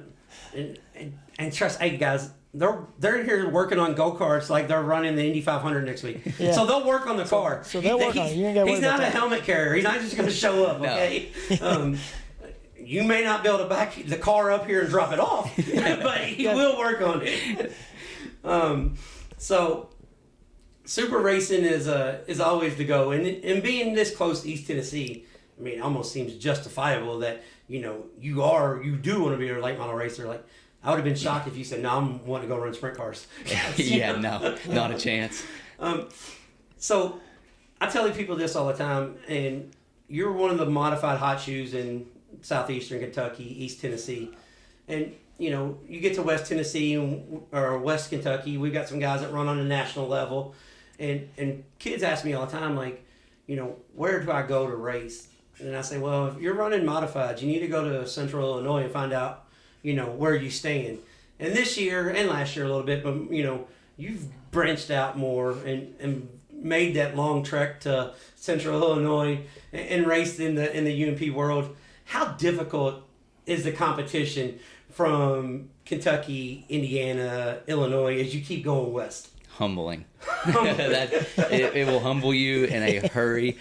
And trust, hey guys, they're here working on go-karts like they're running the Indy 500 next week. Yeah. So they'll work on the car. So they'll work on it. You ain't got to worry He's not about a helmet carrier. He's not just going to show up, okay? No. You may not be able to back the car up here and drop it off, but he will work on it. So super racing is always the go. And being this close to East Tennessee, I mean, it almost seems justifiable that, you do want to be a late model racer. Like, I would have been shocked if you said, no, I'm wanting to go run sprint cars. Yeah, no, not a chance. So I tell people this all the time, and you're one of the modified hot shoes in southeastern Kentucky, East Tennessee. And, you get to West Tennessee or West Kentucky, we've got some guys that run on a national level. And kids ask me all the time, like, where do I go to race? And I say, well, if you're running modified, you need to go to Central Illinois and find out, where you stand. And this year and last year a little bit, but, you've branched out more and made that long trek to Central Illinois and raced in the UMP world. How difficult is the competition from Kentucky, Indiana, Illinois as you keep going west? Humbling. It will humble you in a hurry.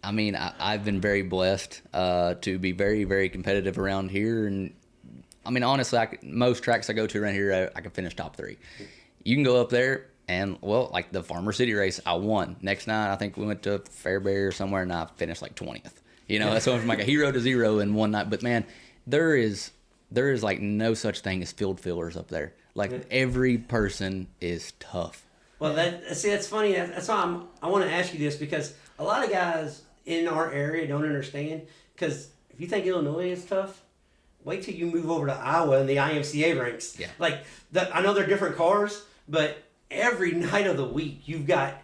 I've been very blessed to be very, very competitive around here. And, honestly, most tracks I go to around here, I can finish top 3. You can go up there and, like the Farmer City race, I won. Next night, I think we went to Fairbury or somewhere, and I finished like 20th. That's going from like a hero to zero in one night. But, man, there is like no such thing as field fillers up there. Like, every person is tough. Well, that's funny. That's why I want to ask you this, because a lot of guys in our area don't understand, because if you think Illinois is tough, wait till you move over to Iowa and the IMCA ranks. Yeah. Like, I know they're different cars, but every night of the week you've got,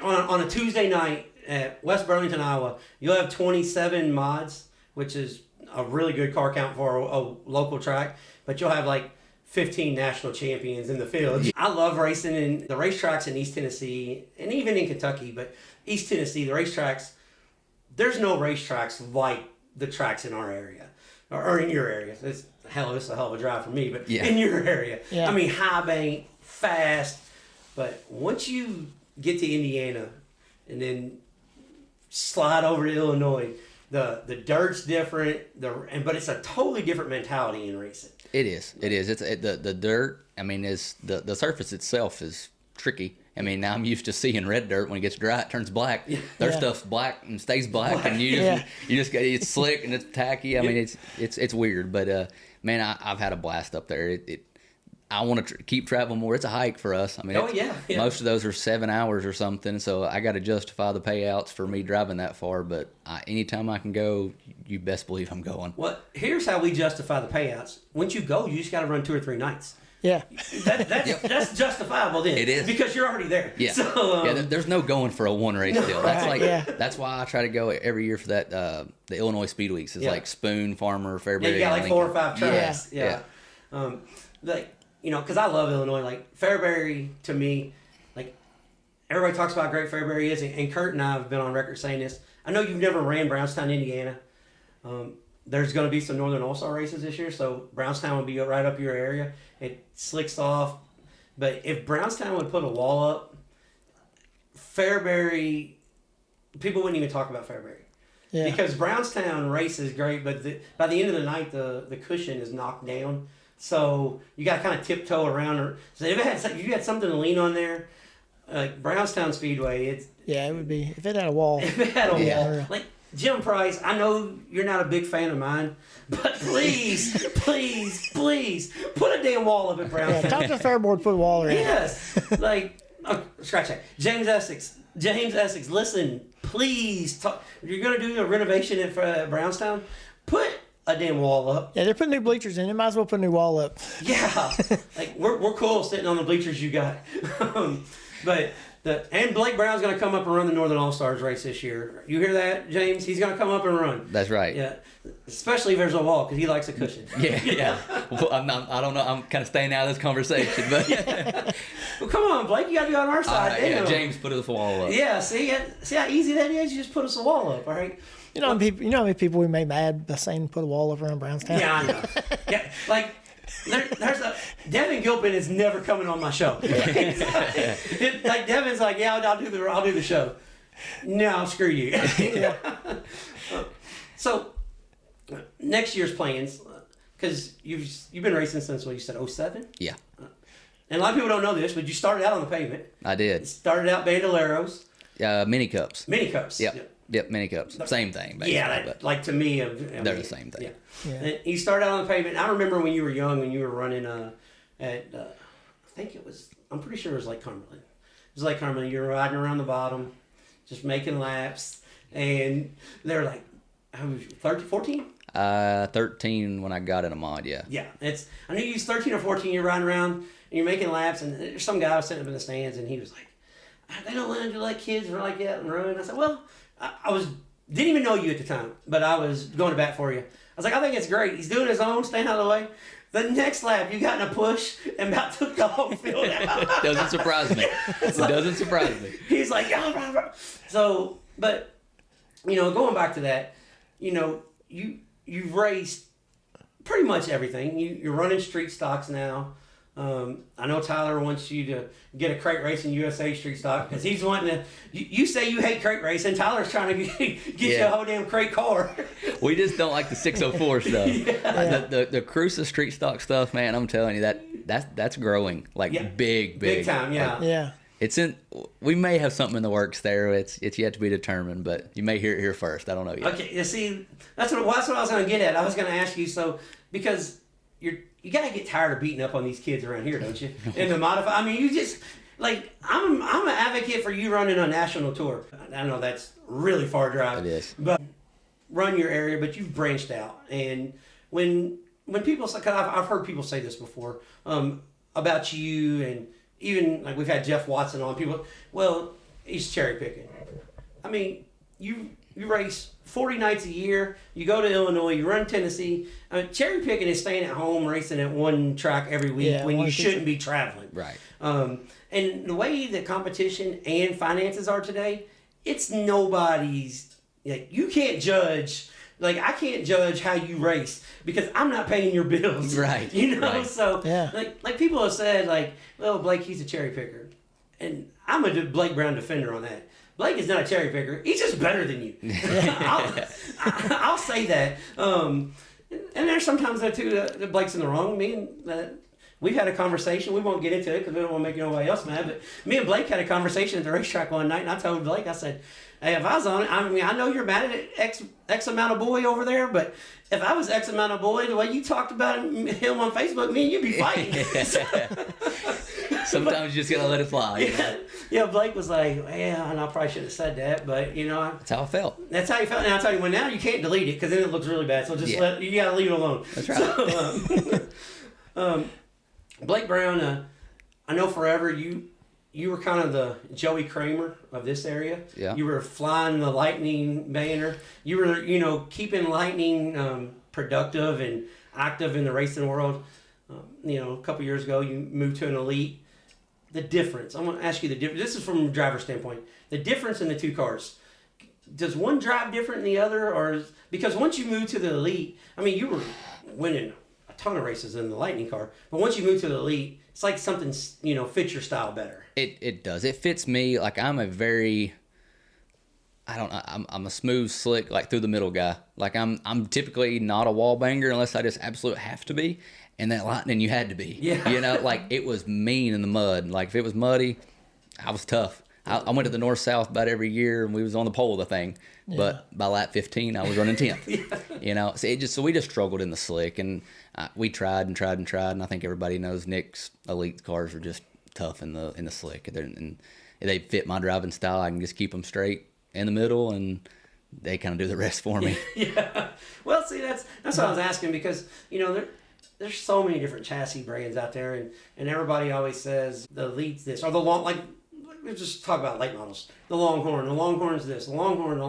on a Tuesday night at West Burlington, Iowa, you'll have 27 mods, which is a really good car count for a local track, but you'll have like 15 national champions in the field. I love racing in the racetracks in East Tennessee and even in Kentucky, but East Tennessee, the racetracks, there's no racetracks like the tracks in our area or in your area. It's a hell of a drive for me, but in your area. Yeah. High bank, fast, but once you get to Indiana and then slide over to Illinois, the dirt's different, but it's a totally different mentality in racing. It is. It's the dirt. Is the surface itself is tricky. I mean, now I'm used to seeing red dirt. When it gets dry, it turns black. Their stuff's black and stays black, and you just get it's slick and it's tacky. I mean, it's weird, but man, I've had a blast up there. I want to keep traveling more. It's a hike for us. I mean, most of those are 7 hours or something, so I got to justify the payouts for me driving that far. But anytime I can go, you best believe I'm going. Well, here's how we justify the payouts. Once you go, you just got to run 2 or 3 nights. Yeah, that's justifiable then. It is because you're already there. Yeah, so, there's no going for a one race deal. That's that's why I try to go every year for that. The Illinois Speed Weeks is like Spoon, Farmer, Fairbury. You got like 4 or 5 tracks. Yeah. Like because I love Illinois. Like Fairbury to me, like everybody talks about how great Fairbury is, and Kurt and I have been on record saying this. I know you've never ran Brownstown, Indiana. There's going to be some Northern All-Star races this year, so Brownstown will be right up your area. It slicks off. But if Brownstown would put a wall up, Fairbury, people wouldn't even talk about Fairbury. Yeah. Because Brownstown race is great, but by the end of the night, the cushion is knocked down. So you got to kind of tiptoe around. So if you had something to lean on there, like Brownstown Speedway, it would be, if it had a wall. If it had a wall. Like, Jim Price, I know you're not a big fan of mine, but please, please, please, put a damn wall up at Brownstown. Yeah, talk to the fair board, put a wall around. Yes. Scratch that. James Essex, listen, please, you're going to do a renovation at Brownstown? Put a damn wall up. Yeah, they're putting new bleachers in. They might as well put a new wall up. Yeah. Like, we're cool sitting on the bleachers you got. But... And Blake Brown's going to come up and run the Northern All-Stars race this year. You hear that, James? He's going to come up and run. That's right. Yeah, especially if there's a wall, because he likes a cushion. Yeah. Well, I don't know. I'm kind of staying out of this conversation, but well, come on, Blake. You got to be on our side. James, put us a wall up. Yeah, see how easy that is. You just put us a wall up, all right? You know how many people we made mad by saying put a wall up around Brownstown? Yeah, I know. Yeah, like. Devin Gilpin is never coming on my show. Like Devin's like, I'll do the show. No, screw you. So next year's plans, because you've been racing since what you said 07? Yeah. And a lot of people don't know this, but you started out on the pavement. I did. You started out Bandoleros. Mini cups. Mini cups. Yep, mini cups. Same thing, basically. Yeah, like to me, they're the same thing. Yeah. And you started out on the pavement. I remember when you were young, when you were running I'm pretty sure it was Lake Cumberland. It was Lake Cumberland. You were riding around the bottom, just making laps, and they were like, how was 13, 14? 13 when I got in a mod, yeah. Yeah, I knew you was 13 or 14. You're riding around and you're making laps, and there's some guy was sitting up in the stands, and he was like, they don't let kids run like that and run. I said, well, didn't even know you at the time, but I was going to bat for you. I was like, I think it's great. He's doing his own, staying out of the way. The next lap, you got in a push and about took the whole field out. Doesn't surprise me. Doesn't surprise me. He's like, so, but, going back to that, you've raced pretty much everything. You're running street stocks now. I know Tyler wants you to get a crate racing USA street stock because he's wanting to. You say you hate crate racing. Tyler's trying to get you a whole damn crate car. We just don't like the 604 stuff. The Cruza street stock stuff, man. I'm telling you that's growing big time. Yeah. We may have something in the works there. It's yet to be determined, but you may hear it here first. I don't know yet. Okay. You see, that's what I was going to get at. I was going to ask you because you gotta get tired of beating up on these kids around here, don't you? In the modified, I mean, you just I'm an advocate for you running a national tour. I know that's really far drive. It is, but run your area. But you've branched out, and when people say, cause I've heard people say this before about you, and even like we've had Jeff Watson on. People, well, he's cherry picking. I mean, you race 40 nights a year. You go to Illinois. You run Tennessee. I mean, cherry picking is staying at home racing at one track every week when you shouldn't be traveling. Right. And the way that competition and finances are today, it's nobody's. Like, you can't judge. Like, I can't judge how you race because I'm not paying your bills. Right. Right. So like people have said well, Blake, he's a cherry picker, and I'm a Blake Brown defender on that. Blake is not a cherry picker. He's just better than you. I'll say that. And there's sometimes that too that Blake's in the wrong. Me and we've had a conversation. We won't get into it because we don't want to make nobody else mad. But me and Blake had a conversation at the racetrack one night, and I told Blake, I said, hey, if I was on it, I mean, I know you're mad at X amount of boy over there, but if I was X amount of boy, the way you talked about him on Facebook, me and you'd be fighting. Sometimes you just gotta let it fly. Yeah, Blake was like, yeah, and I probably shouldn't have said that, but that's how I felt. That's how you felt. And I'll tell you, now you can't delete it because then it looks really bad. So just you gotta leave it alone. That's right. So, Blake Brown, I know forever you were kind of the Joey Kramer of this area. Yeah. You were flying the Lightning banner. You were, keeping Lightning productive and active in the racing world. A couple years ago, you moved to an elite. The difference, I'm going to ask you the difference. This is from a driver's standpoint. The difference in the two cars. Does one drive different than the other? Because once you move to the elite, I mean, you were winning a ton of races in the Lightning car. But once you move to the elite, it's like something, fits your style better. It does. It fits me. Like, I'm a very... I'm a smooth, slick, like through the middle guy. Like I'm typically not a wall banger unless I just absolutely have to be. And that Lightning, you had to be. Yeah. Like it was mean in the mud. Like if it was muddy, I was tough. I went to the north-south about every year, and we was on the pole of the thing. Yeah. But by lap 15, I was running 10th. So we just struggled in the slick, and we tried, and I think everybody knows Nick's elite cars are just tough in the slick, and they fit my driving style. I can just keep them straight in the middle, and they kind of do the rest for me. Yeah. Well, see, that's what I was asking, because there's so many different chassis brands out there, and everybody always says the Elite's this, or the long, like, let's just talk about late models. The Longhorn's this, the Longhorn.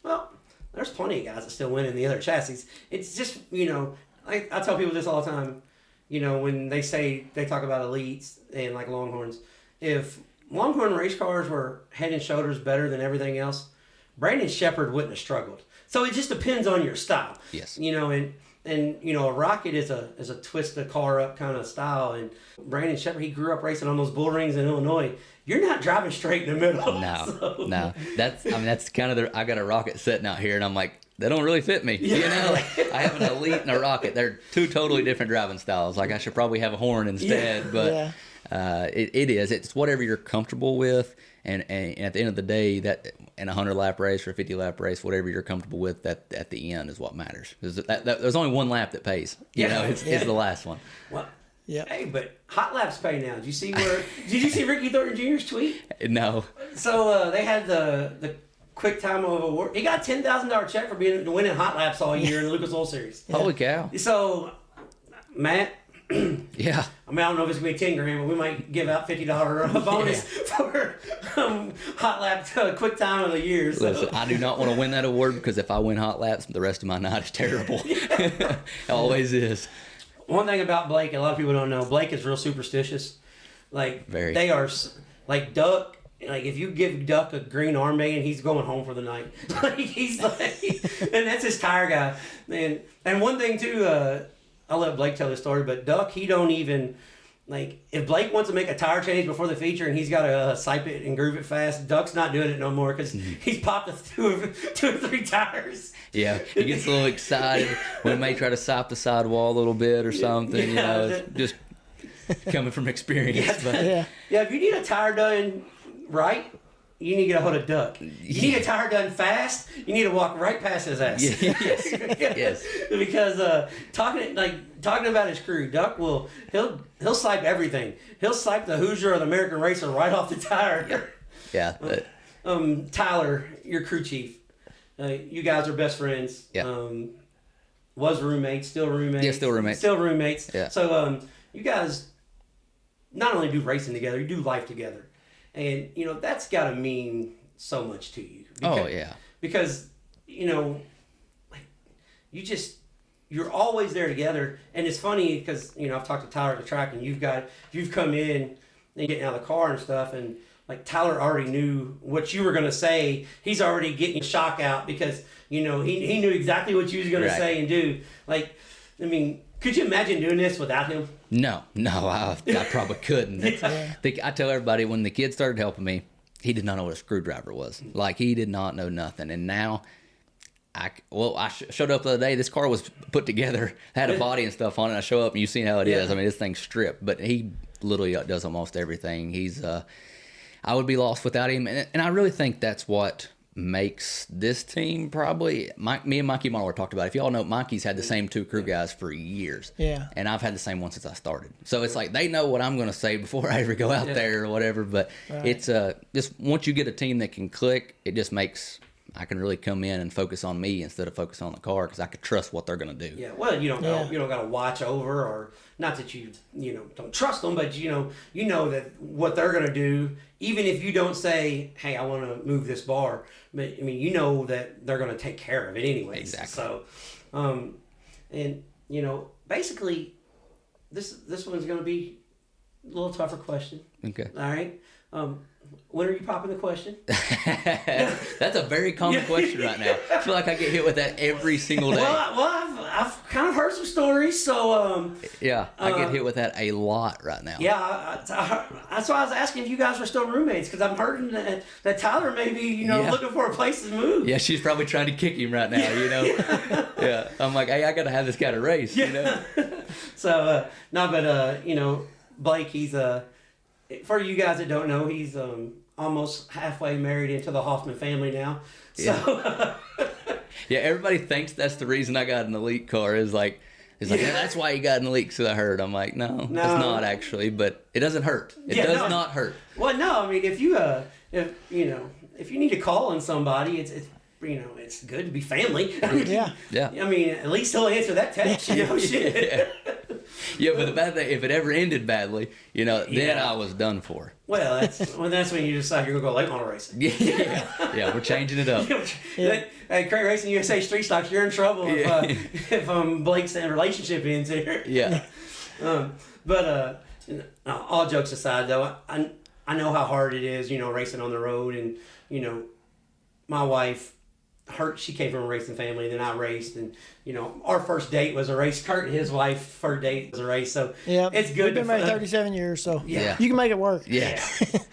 Well, there's plenty of guys that still win in the other chassis. It's just, I tell people this all the time, when they talk about Elites and like Longhorns, if Longhorn race cars were head and shoulders better than everything else, Brandon Shepherd wouldn't have struggled. So it just depends on your style. Yes. And a Rocket is a twist the car up kind of style. And Brandon Shepherd, he grew up racing on those bull rings in Illinois. You're not driving straight in the middle. No. That's kind of I got a Rocket sitting out here, and I'm like, they don't really fit me. Yeah. I have an Elite and a Rocket. They're two totally different driving styles. Like I should probably have a horn instead. Yeah. But it's whatever you're comfortable with. And at the end of the day, that in a 100-lap race or a 50-lap race, whatever you're comfortable with, that at the end is what matters. Because there's only one lap that pays. It's the last one. Well, yeah. Hey, but hot laps pay now. Did you see Ricky Thornton Jr.'s tweet? No. So they had the quick time of award. He got a $10,000 check for winning hot laps all year in the Lucas Oil Series. Yeah. Holy cow! So, Matt. Yeah. I mean, I don't know if it's gonna be $10,000, but we might give out $50 bonus for hot lap quick time of the year. So. Listen, I do not want to win that award, because if I win hot laps, the rest of my night is terrible. It always is. One thing about Blake, a lot of people don't know, Blake is real superstitious. Like Very. They are like Duck. Like if you give Duck a green armband, he's going home for the night. And that's his tire guy. And one thing too. I'll let Blake tell the story, but Duck, he don't even, like, if Blake wants to make a tire change before the feature and he's got to sipe it and groove it fast, Duck's not doing it no more because he's popped two or three tires. Yeah, he gets a little excited when he may try to sipe the sidewall a little bit or something, just coming from experience. Yeah, if you need a tire done right, you need to get a hold of Duck. You need a tire done fast, you need to walk right past his ass. Yes. Because talking about his crew, Duck he'll sipe everything. He'll sipe the Hoosier or the American Racer right off the tire. Yeah. Tyler, your crew chief. You guys are best friends. Yeah. Was roommates, still roommates. Yeah, still roommates. Still roommates. Yeah. So you guys not only do racing together, you do life together. And, that's got to mean so much to you. Because, you're always there together. And it's funny because, I've talked to Tyler at the track, and you've come in and getting out of the car and stuff, and, like, Tyler already knew what you were going to say. He's already getting shock out because, he knew exactly what you was going to say and do. Like, I mean, could you imagine doing this without him? No, I probably couldn't. I tell everybody, when the kid started helping me, he did not know what a screwdriver was. Like, he did not know nothing. And now, I showed up the other day. This car was put together, had a body and stuff on it. I show up and you see how it is. I mean, this thing's stripped, but he literally does almost everything. I would be lost without him, and I really think that's what makes this team probably. Me and Mikey Marler talked about it. If y'all know, Mikey's had the same 2 crew guys for years. Yeah. And I've had the same one since I started. So it's like they know what I'm going to say before I ever go out there or whatever. But it's just once you get a team that can click, it just makes. I can really come in and focus on me instead of focus on the car because I can trust what they're going to do. Yeah, well, you don't got to watch over, or not that you don't trust them, but you know that what they're going to do, even if you don't say, hey, I want to move this bar, but I mean, you know that they're going to take care of it anyway. Exactly. So, and basically, this one's going to be a little tougher question. Okay. All right. When are you popping the question? That's a very common question right now. I feel like I get hit with that every single day. Well, I've kind of heard some stories, so yeah, I get hit with that a lot right now. Yeah, that's why I was asking if you guys were still roommates, because I'm hearing that Tyler may be looking for a place to move. Yeah, she's probably trying to kick him right now. Yeah, I'm like, hey, I got to have this guy to race. So Blake, he's for you guys that don't know, he's almost halfway married into the Hoffman family now. So yeah, everybody thinks that's the reason I got an elite car. Is like, yeah, that's why you got an elite, because I heard. I'm like, no, it's not actually, but it doesn't hurt. It does not hurt. Well, no, I mean, if you need to call on somebody, it's good to be family. Yeah. I mean, at least he'll answer that text. Shit. Yeah, but the bad thing, if it ever ended badly, then I was done for. Well, that's when you decide you're gonna go late model racing. Yeah, we're changing it up. Hey, Crate Racing USA Street Stocks, you're in trouble if Blake's relationship ends here. Yeah. But all jokes aside, though, I know how hard it is, racing on the road, and my wife. She came from a racing family, and then I raced, and our first date was a race. Kurt and his wife first date was a race, so it's good. We've been married 37 years, so you can make it work. Yeah.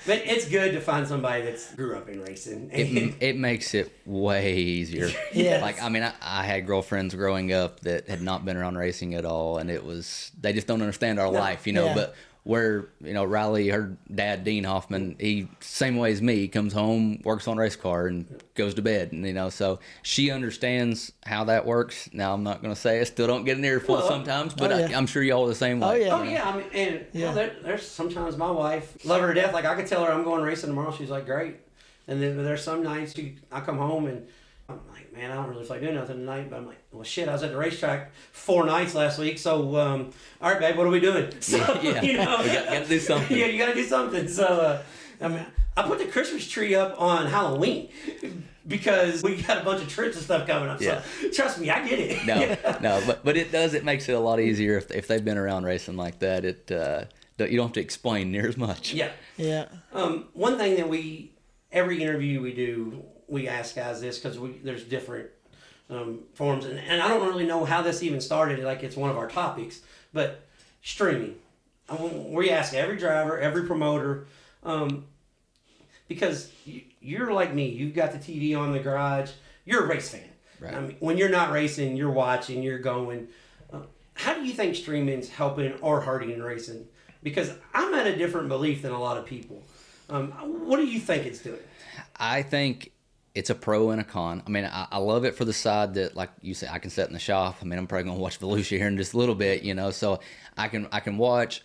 But it's good to find somebody that's grew up in racing. It makes it way easier. Yeah. Like, I mean, I had girlfriends growing up that had not been around racing at all, and they just don't understand our life, but. Where, Riley, her dad, Dean Hoffman, he, same way as me, he comes home, works on a race car, and goes to bed. And, so she understands how that works. Now, I'm not going to say I still don't get an earful sometimes, but I'm sure y'all are the same way. Oh, yeah. I mean, there's sometimes my wife, love her to death. Like, I could tell her I'm going racing tomorrow. She's like, great. And then there's some nights I come home and I'm like, man, I don't really feel like doing nothing tonight. But I'm like, well, shit, I was at the racetrack 4 nights last week. So, all right, babe, what are we doing? So, we got to do something. Yeah, you got to do something. So, I mean, I put the Christmas tree up on Halloween because we got a bunch of trips and stuff coming up. So, trust me, I get it. No, but it makes it a lot easier if they've been around racing like that. You don't have to explain near as much. Yeah. One thing that every interview we do, we ask guys this because there's different forms, and I don't really know how this even started. Like, it's one of our topics, but streaming. We ask every driver, every promoter, because you're like me. You've got the TV on in the garage. You're a race fan. Right. I mean, when you're not racing, you're watching, you're going. How do you think streaming's helping or hurting in racing? Because I'm at a different belief than a lot of people. What do you think it's doing? I think it's a pro and a con. I mean, I love it for the side that, like you said, I can sit in the shop. I mean, I'm probably going to watch Volusia here in just a little bit, so I can watch.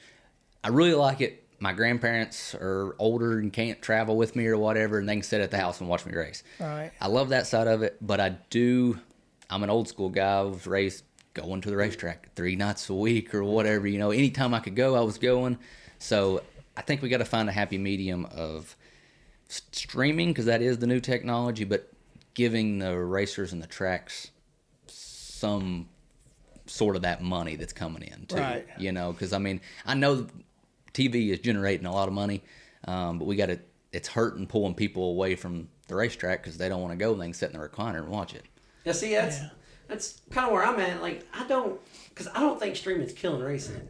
I really like it. My grandparents are older and can't travel with me or whatever, and they can sit at the house and watch me race. All right. I love that side of it, but I'm an old school guy. I was raised going to the racetrack 3 nights a week or whatever, anytime I could go, I was going. So I think we got to find a happy medium of streaming, because that is the new technology, but giving the racers and the tracks some sort of that money that's coming in too. Right. Because I mean, I know TV is generating a lot of money, but it's hurting, pulling people away from the racetrack because they don't want to go. They can sit in the recliner and watch it. Yeah, see, that's kind of where I'm at. Like, I don't think streaming's killing racing.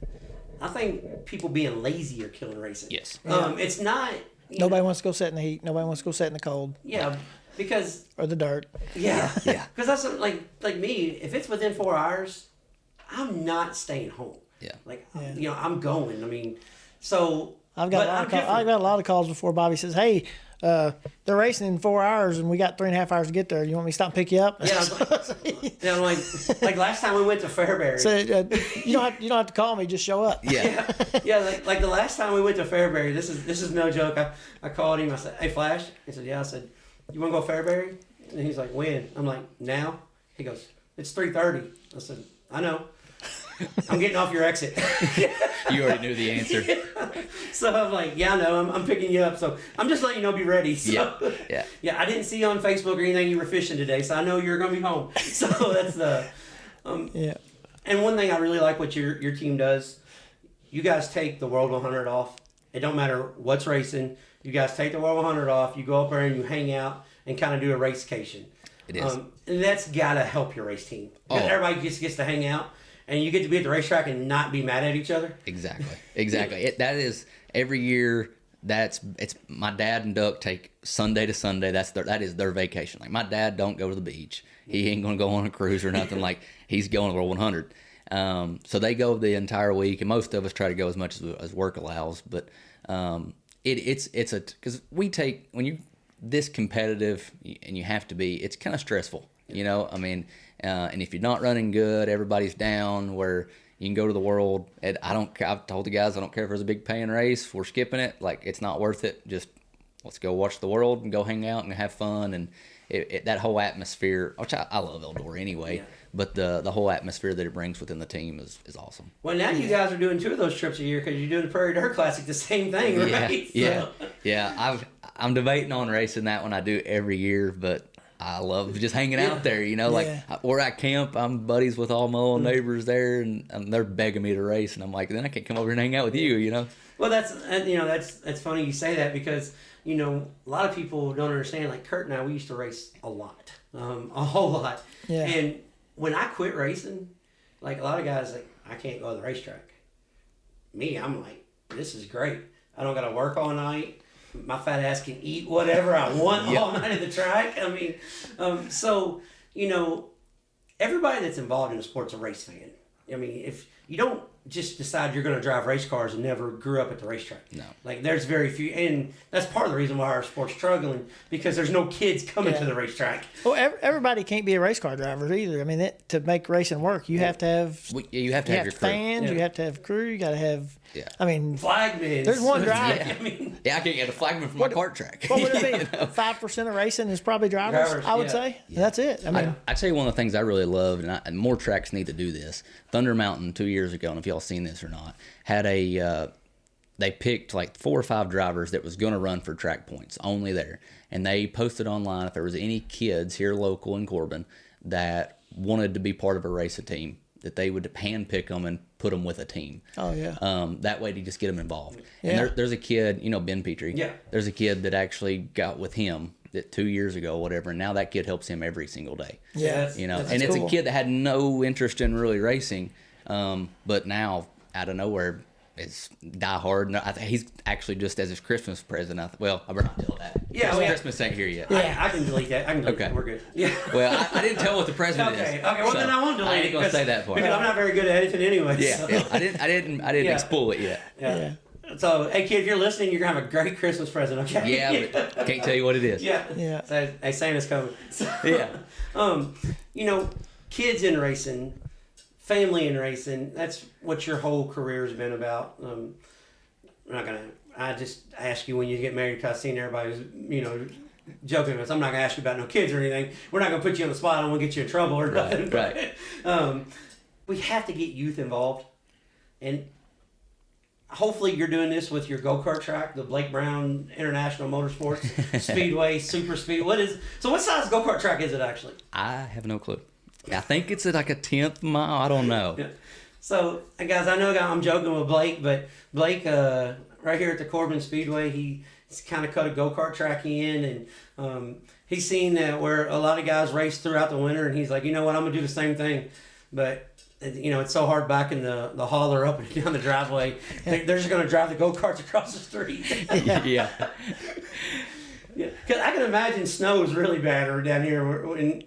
I think people being lazy are killing racing. Yes. It's not. Nobody wants to go sit in the heat. Nobody wants to go sit in the cold. Yeah. because or the dirt. Yeah. Because that's like me. If it's within 4 hours, I'm not staying home. Yeah. I'm going. I mean, so I've got a lot of calls before Bobby says, "Hey, they're racing in 4 hours, and we got 3.5 hours to get there. You want me to stop and pick you up?" Yeah, I'm like last time we went to Fairbury. So you don't have to call me, just show up. Yeah. Like the last time we went to Fairbury, this is no joke. I called him. I said, "Hey, Flash." He said, "Yeah." I said, "You want to go Fairbury?" And he's like, "When?" I'm like, "Now." He goes, "It's 3:30." I said, "I know. I'm getting off your exit." You already knew the answer. So I'm like, "Yeah, I know. I'm picking you up. So I'm just letting you know, be ready." So, yeah. I didn't see you on Facebook or anything you were fishing today, so I know you're going to be home. So that's the. And one thing I really like what your team does, you guys take the World 100 off. It don't matter what's racing. You guys take the World 100 off. You go up there and you hang out and kind of do a racecation. It is. And that's got to help your race team. Because everybody just gets to hang out. And you get to be at the racetrack and not be mad at each other. Exactly. That is every year. It's my dad and Duck take Sunday to Sunday. That is their vacation. Like my dad don't go to the beach. He ain't gonna go on a cruise or nothing. Like he's going to World 100. So they go the entire week, and most of us try to go as much as work allows. But it's because we take when you this competitive and you have to be. It's kind of stressful. I mean. And if you're not running good, everybody's down. Where you can go to the World. And I've told the guys I don't care if there's a big paying race. We're skipping it. Like it's not worth it. Just let's go watch the World and go hang out and have fun. And that whole atmosphere, which I love Eldora anyway. Yeah. But the whole atmosphere that it brings within the team is awesome. Well, now you guys are doing 2 of those trips a year because you're doing the Prairie Dirt Classic, the same thing, right? Yeah. I'm debating on racing that one. I do every year, but. I love just hanging out there, like we're at camp. I'm buddies with all my little neighbors there, and they're begging me to race, and I'm like, then I can't come over and hang out with you, Well, that's funny you say that because a lot of people don't understand. Like Kurt and I, we used to race a lot, a whole lot. Yeah. And when I quit racing, like a lot of guys, like I can't go to the racetrack. Me, I'm like, this is great. I don't got to work all night. My fat ass can eat whatever I want all night at the track. I mean, everybody that's involved in the sport's a race fan. I mean, if you don't just decide you're going to drive race cars and never grew up at the racetrack. No. Like, there's very few, and that's part of the reason why our sport's struggling, because there's no kids coming to the racetrack. Well, everybody can't be a race car driver either. I mean, to make racing work, you have to have you have to have your fans, crew. You have to have crew, you got to have, I mean, flagmen. There's one driver. I can't get a flagman from my kart track. What would it be? 5% of racing is probably drivers, I would say. Yeah. That's it. I mean, I tell you one of the things I really loved, and more tracks need to do this. Thunder Mountain 2 years ago, and if y'all seen this or not, had they picked like 4 or 5 drivers that was going to run for track points only there, and they posted online if there was any kids here local in Corbin that wanted to be part of a racing team, that they would hand pick them and put them with a team. Oh yeah. That way to just get them involved. Yeah. And there's a kid, Ben Petrie. Yeah. There's a kid that actually got with him that 2 years ago, or whatever, and now that kid helps him every single day. Yeah. And it's a kid that had no interest in really racing, but now out of nowhere is die hard. No, I think he's actually just as his Christmas present. I better not tell that. Yeah, Christmas ain't here yet. Yeah, I can delete that. I can delete that. We're good. Yeah. Well, I didn't tell what the present is. Okay. Well, then I won't delete it. I ain't gonna say that for because I'm not very good at editing anyway. Yeah. So. Yeah. I didn't exploit it yet. Yeah. So, hey kid, if you're listening, you're gonna have a great Christmas present, okay? Yeah, but can't tell you what it is. Yeah. So, hey, Santa's coming. So, yeah. Kids in racing, family in racing, that's what your whole career has been about. I just ask you when you get married, because I've seen everybody who's, joking with us. I'm not going to ask you about no kids or anything. We're not going to put you on the spot. I don't want to get you in trouble or nothing. Right. We have to get youth involved. And hopefully you're doing this with your go-kart track, the Blake Brown International Motorsports Speedway, Super Speed. So what size go-kart track is it actually? I have no clue. I think it's like a 10th mile. I don't know. Yeah. So, guys, I know I'm joking with Blake, but Blake, right here at the Corbin Speedway, he's kind of cut a go-kart track in, and he's seen that where a lot of guys race throughout the winter, and he's like, you know what, I'm going to do the same thing. But, it's so hard backing the hauler up and down the driveway. They're just going to drive the go-karts across the street. Yeah. Yeah, because I can imagine snow is really bad or down here.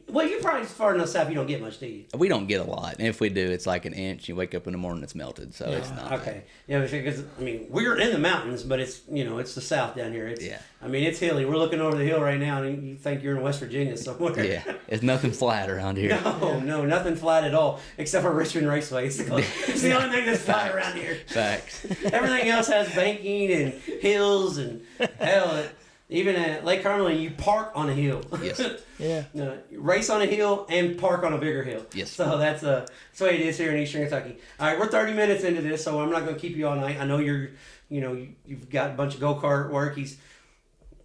Well, you're probably far enough south you don't get much, do you? We don't get a lot. And if we do, it's like an inch. You wake up in the morning, it's melted. So it's not okay. bad. Yeah, because, I mean, we're in the mountains, but it's, it's the south down here. I mean, it's hilly. We're looking over the hill right now, and you think you're in West Virginia somewhere. Yeah, it's nothing flat around here. No, nothing flat at all, except for Richmond Raceway. It's the only thing that's flat around here. Facts. Everything else has banking and hills, and hell, even at Lake Cumberland, you park on a hill. Yes. Yeah. Race on a hill and park on a bigger hill. Yes. So that's the way it is here in Eastern Kentucky. All right, we're 30 minutes into this, so I'm not going to keep you all night. I know you've got a bunch of go-kart work.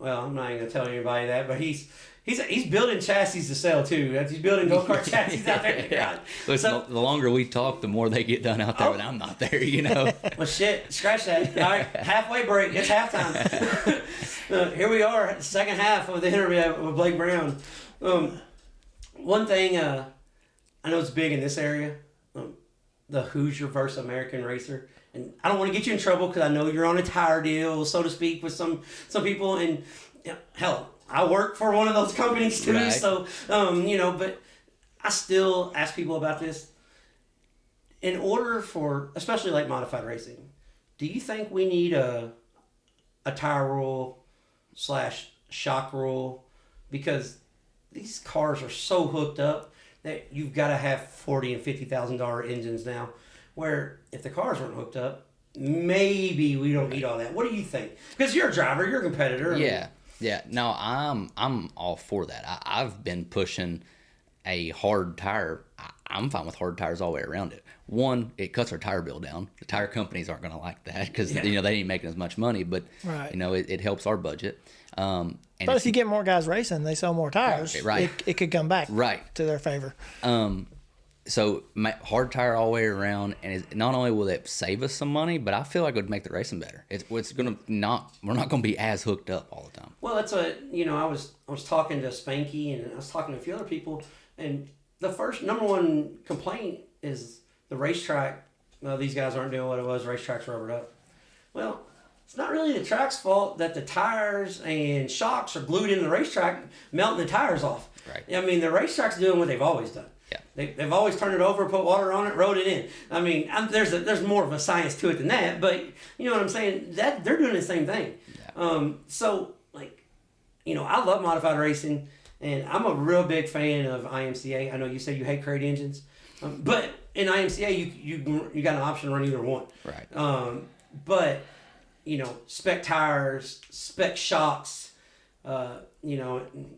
I'm not even going to tell anybody that, but he's building chassis to sell too. He's building go-kart chassis out there in the garage. Listen, the longer we talk, the more they get done out there, but I'm not there, Well, shit, scratch that. All right, halfway break. It's halftime. Here we are, second half of the interview with Blake Brown. One thing I know it's big in this area, the Hoosier versus American racer. And I don't want to get you in trouble because I know you're on a tire deal, so to speak, with some people. And hell, I work for one of those companies too. Right. So, but I still ask people about this. In order for, especially like modified racing, do you think we need a tire rule / shock rule? Because these cars are so hooked up that you've got to have $40,000 and $50,000 engines now. Where if the cars weren't hooked up, maybe we don't need all that. What do you think? Because you're a driver, you're a competitor. Yeah. No, I'm all for that. I've been pushing a hard tire. I'm fine with hard tires all the way around it. One, it cuts our tire bill down. The tire companies aren't going to like that because they ain't making as much money, but it helps our budget. But if you get more guys racing, they sell more tires. Right. It could come back to their favor. So hard tire all the way around, and not only will it save us some money, but I feel like it would make the racing better. We're not going to be as hooked up all the time. Well, that's what I was talking to Spanky, and I was talking to a few other people, and the first number one complaint is the racetrack. These guys aren't doing what it was. Racetrack's rubbered up. Well, it's not really the track's fault that the tires and shocks are glued into the racetrack, melting the tires off. Right. I mean, the racetrack's doing what they've always done. Yeah. They've always turned it over, put water on it, rode it in. I mean, there's more of a science to it than that, but you know what I'm saying? That they're doing the same thing. Yeah. I love modified racing, and I'm a real big fan of IMCA. I know you said you hate crate engines, but in IMCA you got an option to run either one. Right. But spec tires, spec shocks, like in the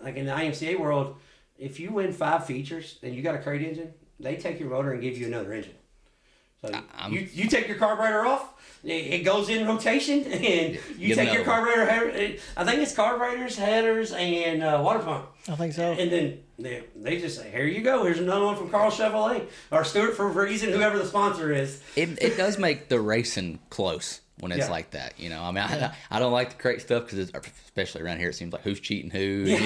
IMCA world. If you win 5 features and you got a crate engine, they take your motor and give you another engine. So you take your carburetor off, it goes in rotation, and you take your carburetor. I think it's carburetors, headers, and water pump. I think so. And then they just say, "Here you go. Here's another one from Carl Chevrolet or Stuart for Reason, whoever the sponsor is." It does make the racing close when it's like that. I mean, I don't like the crate stuff because especially around here, it seems like who's cheating who.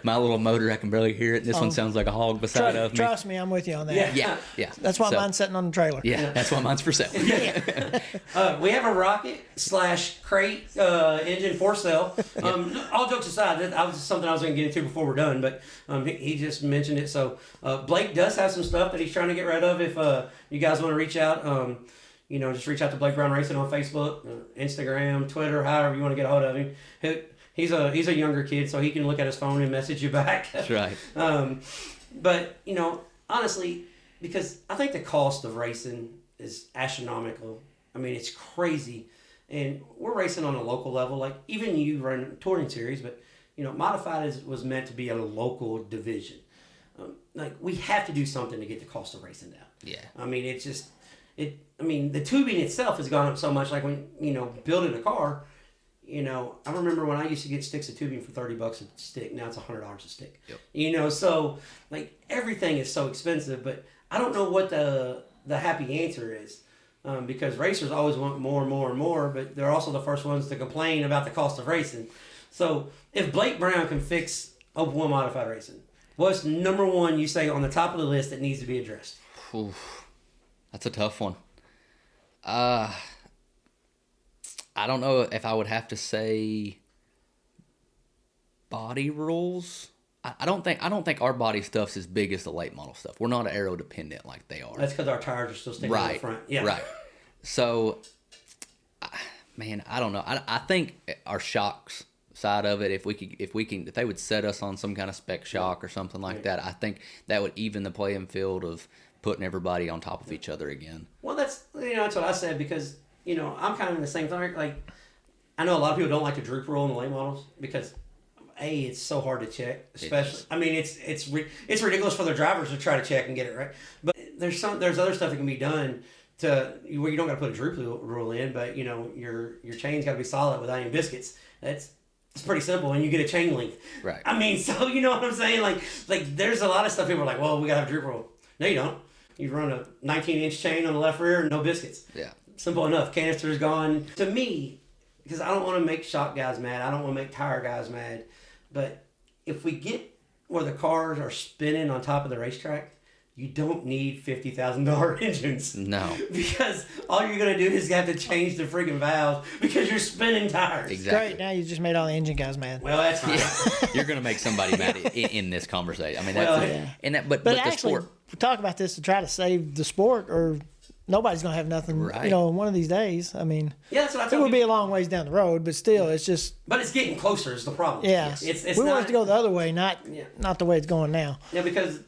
My little motor, I can barely hear it. And this one sounds like a hog beside of me. Trust me, I'm with you on that. Yeah. That's why mine's sitting on the trailer. Yeah, that's why mine's for sale. We have a rocket / crate engine for sale. All jokes aside, that was something I was going to get into before we're done, but he just mentioned it. So Blake does have some stuff that he's trying to get rid of. If you guys want to reach out, just reach out to Blake Brown Racing on Facebook, Instagram, Twitter, however you want to get a hold of him. He's a younger kid, so he can look at his phone and message you back. That's right. But honestly, because I think the cost of racing is astronomical. I mean, it's crazy, and we're racing on a local level. Like even you run touring series, but modified was meant to be a local division. We have to do something to get the cost of racing down. Yeah. I mean, the tubing itself has gone up so much. Like when building a car, I remember when I used to get sticks of tubing for $30 a stick. Now it's $100 a stick. Yep. So like everything is so expensive. But I don't know what the happy answer is, because racers always want more and more and more. But they're also the first ones to complain about the cost of racing. So if Blake Brown can fix Open Wheel modified racing, what's number one you say on the top of the list that needs to be addressed? Oof. That's a tough one. I don't know if I would have to say body rules. I don't think our body stuff's as big as the late model stuff. We're not aero dependent like they are. That's because our tires are still sticking in the front. Yeah. Right. So, man, I don't know. I think our shocks side of it, if they would set us on some kind of spec shock or something like that, I think that would even the playing field of putting everybody on top of each other again. Well, that's what I said, because I'm kind of in the same thing. Like, I know a lot of people don't like the droop rule in the late models because it's so hard to check. Especially, I mean, it's ridiculous for the drivers to try to check and get it right. But there's other stuff that can be done where you don't got to put a droop rule in, but your chain's got to be solid without any biscuits. It's pretty simple, and you get a chain length. Right. I mean, so you know what I'm saying? Like there's a lot of stuff people are like, well, we got to have a droop rule. No, you don't. You run a 19-inch chain on the left rear and no biscuits. Yeah. Simple enough. Canister's gone. To me, because I don't want to make shock guys mad, I don't want to make tire guys mad, but if we get where the cars are spinning on top of the racetrack, you don't need $50,000 engines. No. Because all you're going to do is have to change the freaking valves because you're spinning tires. Exactly. Great. Now you just made all the engine guys mad. Well, that's fine. You're going to make somebody mad in this conversation. I mean, that's Well, it. And but actually, the sport. we talk about this to try to save the sport, or nobody's going to have nothing, Right. one of these days. I mean, Yeah, that's what I it tell would be people. a long ways down the road, but still, it's just, But it's getting closer is the problem. yeah. It's we not, want it to go the other way, not the way it's going now. Yeah, because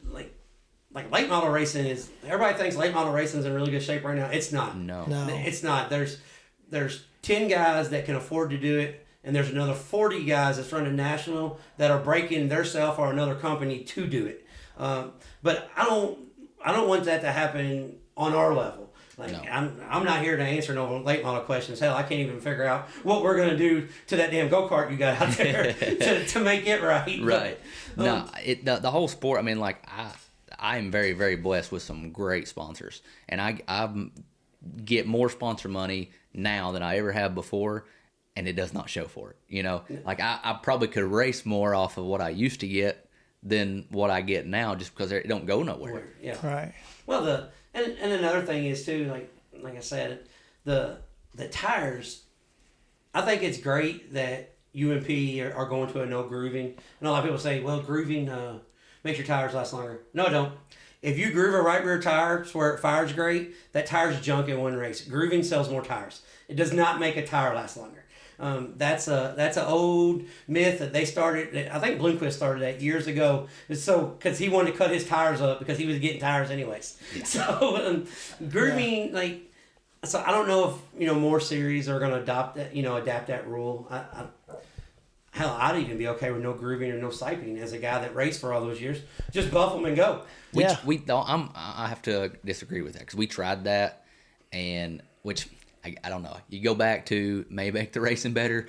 like late model racing is, everybody thinks late model racing is in really good shape right now. It's not. No. It's not. There's 10 guys that can afford to do it, and there's another 40 guys that's running national that are breaking theirself or another company to do it. But I don't want that to happen on our level. Like, no. I'm not here to answer no late model questions. Hell, I can't even figure out what we're going to do to that damn go-kart you got out there to make it right. Right. But, the whole sport, I mean, like, I am very, very blessed with some great sponsors. And I get more sponsor money now than I ever have before, and it does not show for it. Yeah. Like, I probably could race more off of what I used to get than what I get now, just because it don't go nowhere. Yeah. Right. Well, and another thing is too, like I said, the tires. I think it's great that UMP are going to a no grooving. And a lot of people say, well, grooving makes your tires last longer. No, it don't. If you groove a right rear tire where it fires great, that tire's junk in one race. Grooving sells more tires. It does not make a tire last longer. That's an old myth that they started. I think Bloomquist started that years ago. So because he wanted to cut his tires up because he was getting tires anyways. Yeah. So grooving so I don't know if more series are going to adapt that rule. Hell, I'd even be okay with no grooving or no siping as a guy that raced for all those years. Just buff them and go. I have to disagree with that because we tried that, and I don't know. You go back to make the racing better.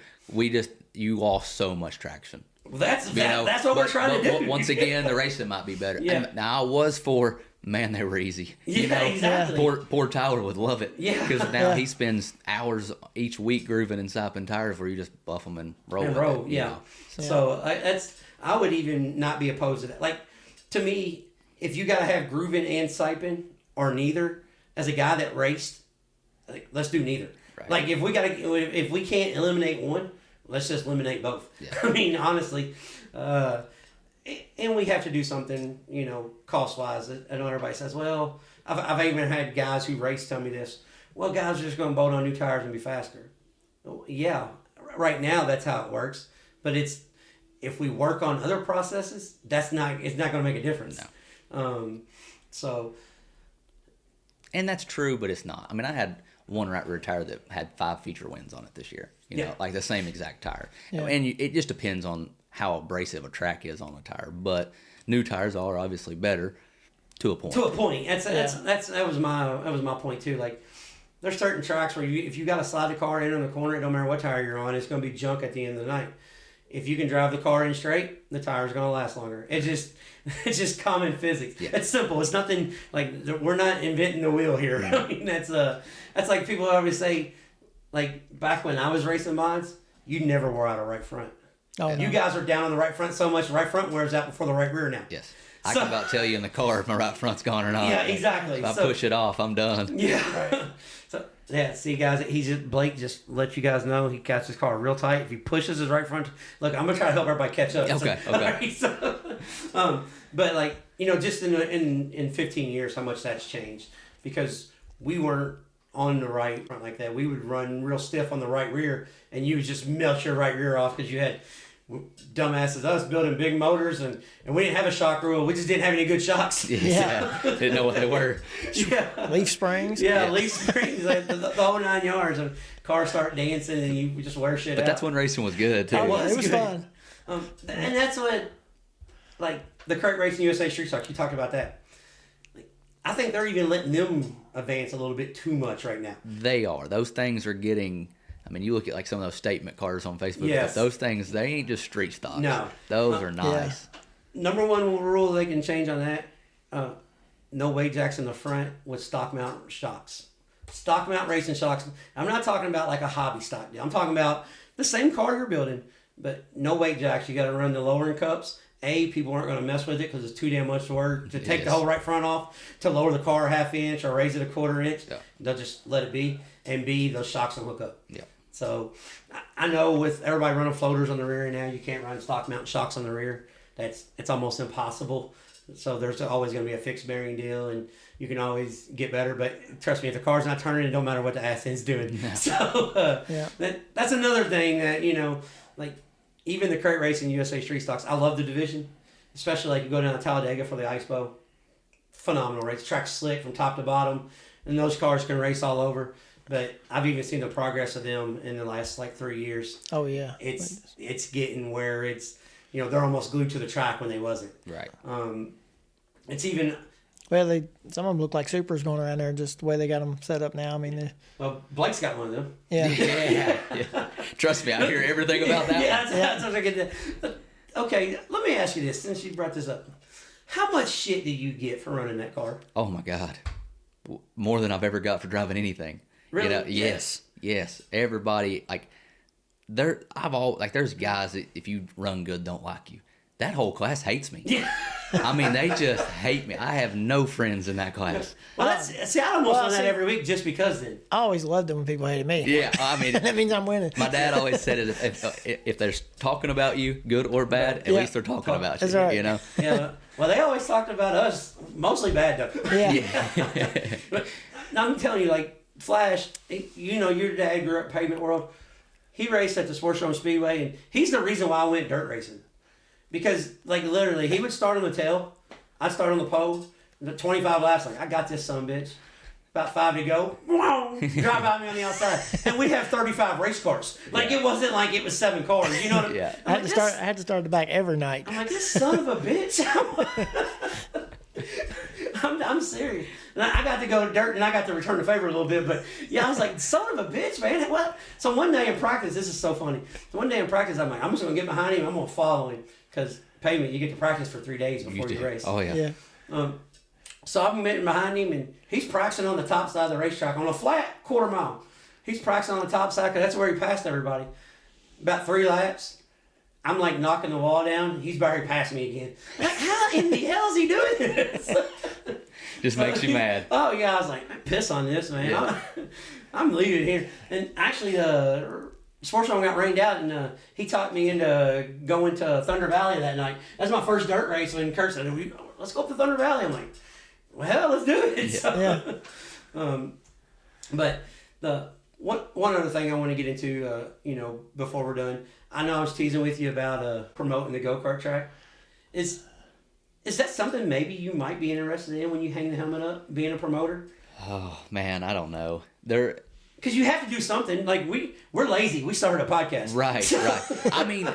You lost so much traction. Well, that's what we're trying to do. Once again, the racing might be better. Yeah. And now I was for, man, they were easy. Yeah, exactly. Poor Tyler would love it. Yeah. Because now he spends hours each week grooving and siping tires where you just buff them and roll. So I would even not be opposed to that. Like, to me, if you got to have grooving and siping or neither, as a guy that raced, let's do neither. Right. Like, if we can't eliminate one, let's just eliminate both. Yeah. I mean, honestly, and we have to do something, cost wise. I know everybody says, well, I've even had guys who race tell me this. Well, guys are just going to bolt on new tires and be faster. Well, yeah, right now that's how it works. But if we work on other processes, it's not going to make a difference. No. And that's true, but it's not. I mean, I had one right rear tire that had 5 feature wins on it this year. Like the same exact tire. Yeah. And it just depends on how abrasive a track is on a tire. But new tires are obviously better to a point. To a point. That was my point too. Like, there's certain tracks where if you got to slide the car in on the corner, it don't matter what tire you're on, it's going to be junk at the end of the night. If you can drive the car in straight, the tire's going to last longer. It's just common physics. Yeah. It's simple. It's nothing like we're not inventing the wheel here. Right. I mean, that's like people always say, like back when I was racing mods, you never wore out a right front. Oh, no. You guys are down on the right front so much. The right front wears out before the right rear now. Yes. I can about tell you in the car if my right front's gone or not. Yeah, exactly. If I push it off, I'm done. Yeah. So yeah, see guys, Blake just let you guys know he got his car real tight. If he pushes his right front, look, I'm gonna try to help everybody catch up. Okay. Right, but like just in 15 years, how much that's changed because we weren't on the right front like that. We would run real stiff on the right rear, and you would just melt your right rear off because you had dumbasses us building big motors and we didn't have a shock rule. We just didn't have any good shocks. Yeah. Didn't know what they were. Yeah. Leaf springs. Yeah, leaf springs, like the whole 9 yards. And cars start dancing and you just wear shit out. But that's when racing was good too. It was fun. And that's what, like the Crate Racing USA Street Stocks, you talked about that. Like, I think they're even letting them advance a little bit too much right now. They are. Those things are getting... I mean, you look at like some of those statement cars on Facebook. Yes. But those things, they ain't just street stocks. No. Those are nice. Yeah. Number one rule they can change on that, no weight jacks in the front with stock mount shocks. Stock mount racing shocks. I'm not talking about like a hobby stock deal. I'm talking about the same car you're building, but no weight jacks. You got to run the lowering cups. People aren't going to mess with it because it's too damn much work to take the whole right front off, to lower the car a half inch or raise it a quarter inch. Yeah. They'll just let it be. And B, those shocks will hook up. Yeah. So I know with everybody running floaters on the rear now, you can't run stock mount shocks on the rear. It's almost impossible. So there's always going to be a fixed bearing deal, and you can always get better. But trust me, if the car's not turning, it don't matter what the ass end's doing. No. So that's another thing that like even the Crate Racing USA Street Stocks. I love the division, especially like you go down to Talladega for the Expo. Phenomenal race, track slick from top to bottom, and those cars can race all over. But I've even seen the progress of them in the last like 3 years. Oh yeah, it's getting where it's they're almost glued to the track when they wasn't. Right. It's even. Well, some of them look like supers going around there, just the way they got them set up now. I mean, well, Blake's got one of them. Yeah. Yeah. Trust me, I hear everything about that. That's what I get. Okay, let me ask you this, since you brought this up. How much shit do you get for running that car? Oh my God, more than I've ever got for driving anything. Really? Yes. Everybody there's guys that if you run good don't like you. That whole class hates me. Yeah. I mean, they just hate me. I have no friends in that class. Well, I almost run that every week just because then. I always loved it when people hated me. Yeah, I mean, that means I'm winning. My dad always said it: if they're talking about you, good or bad, at least they're talking about you. That's right. Yeah. Well, they always talked about us, mostly bad though. Yeah. But I'm telling you, like Flash, your dad grew up pavement world. He raced at the Sports Show Speedway, and he's the reason why I went dirt racing. Because, like, literally, he would start on the tail. I'd start on the pole. The 25 laps, like, I got this son of a bitch. About 5 to go. Drive by me on the outside. And we'd have 35 race cars. Like, It wasn't like it was 7 cars. You know what I mean? Yeah. I had to start at the back every night. I'm like, this son of a bitch. I'm serious. And I got to go dirt, and I got to return the favor a little bit. But, I was like, son of a bitch, man. What? So one day in practice, this is so funny. One day in practice, I'm like, I'm just going to get behind him. I'm going to follow him. Because pavement, you get to practice for 3 days before you race. Oh, yeah. So I'm getting behind him, and he's practicing on the top side of the racetrack on a flat quarter mile. He's practicing on the top side because that's where he passed everybody. About 3 laps, I'm like knocking the wall down. He's about to pass me again. Like, how in the hell is he doing this? Just makes you mad. Oh, yeah. I was like, man, piss on this, man. Yeah. I'm leaving here. And actually, Sports Zone got rained out, and he talked me into going to Thunder Valley that night. That's my first dirt race when Kurt said, let's go up to Thunder Valley. I'm like, well, let's do it. Yeah. So, but the one other thing I want to get into, before we're done, I know I was teasing with you about promoting the go-kart track. Is that something maybe you might be interested in when you hang the helmet up, being a promoter? Oh, man, I don't know. Because you have to do something. Like, we're lazy. We started a podcast. Right. I mean,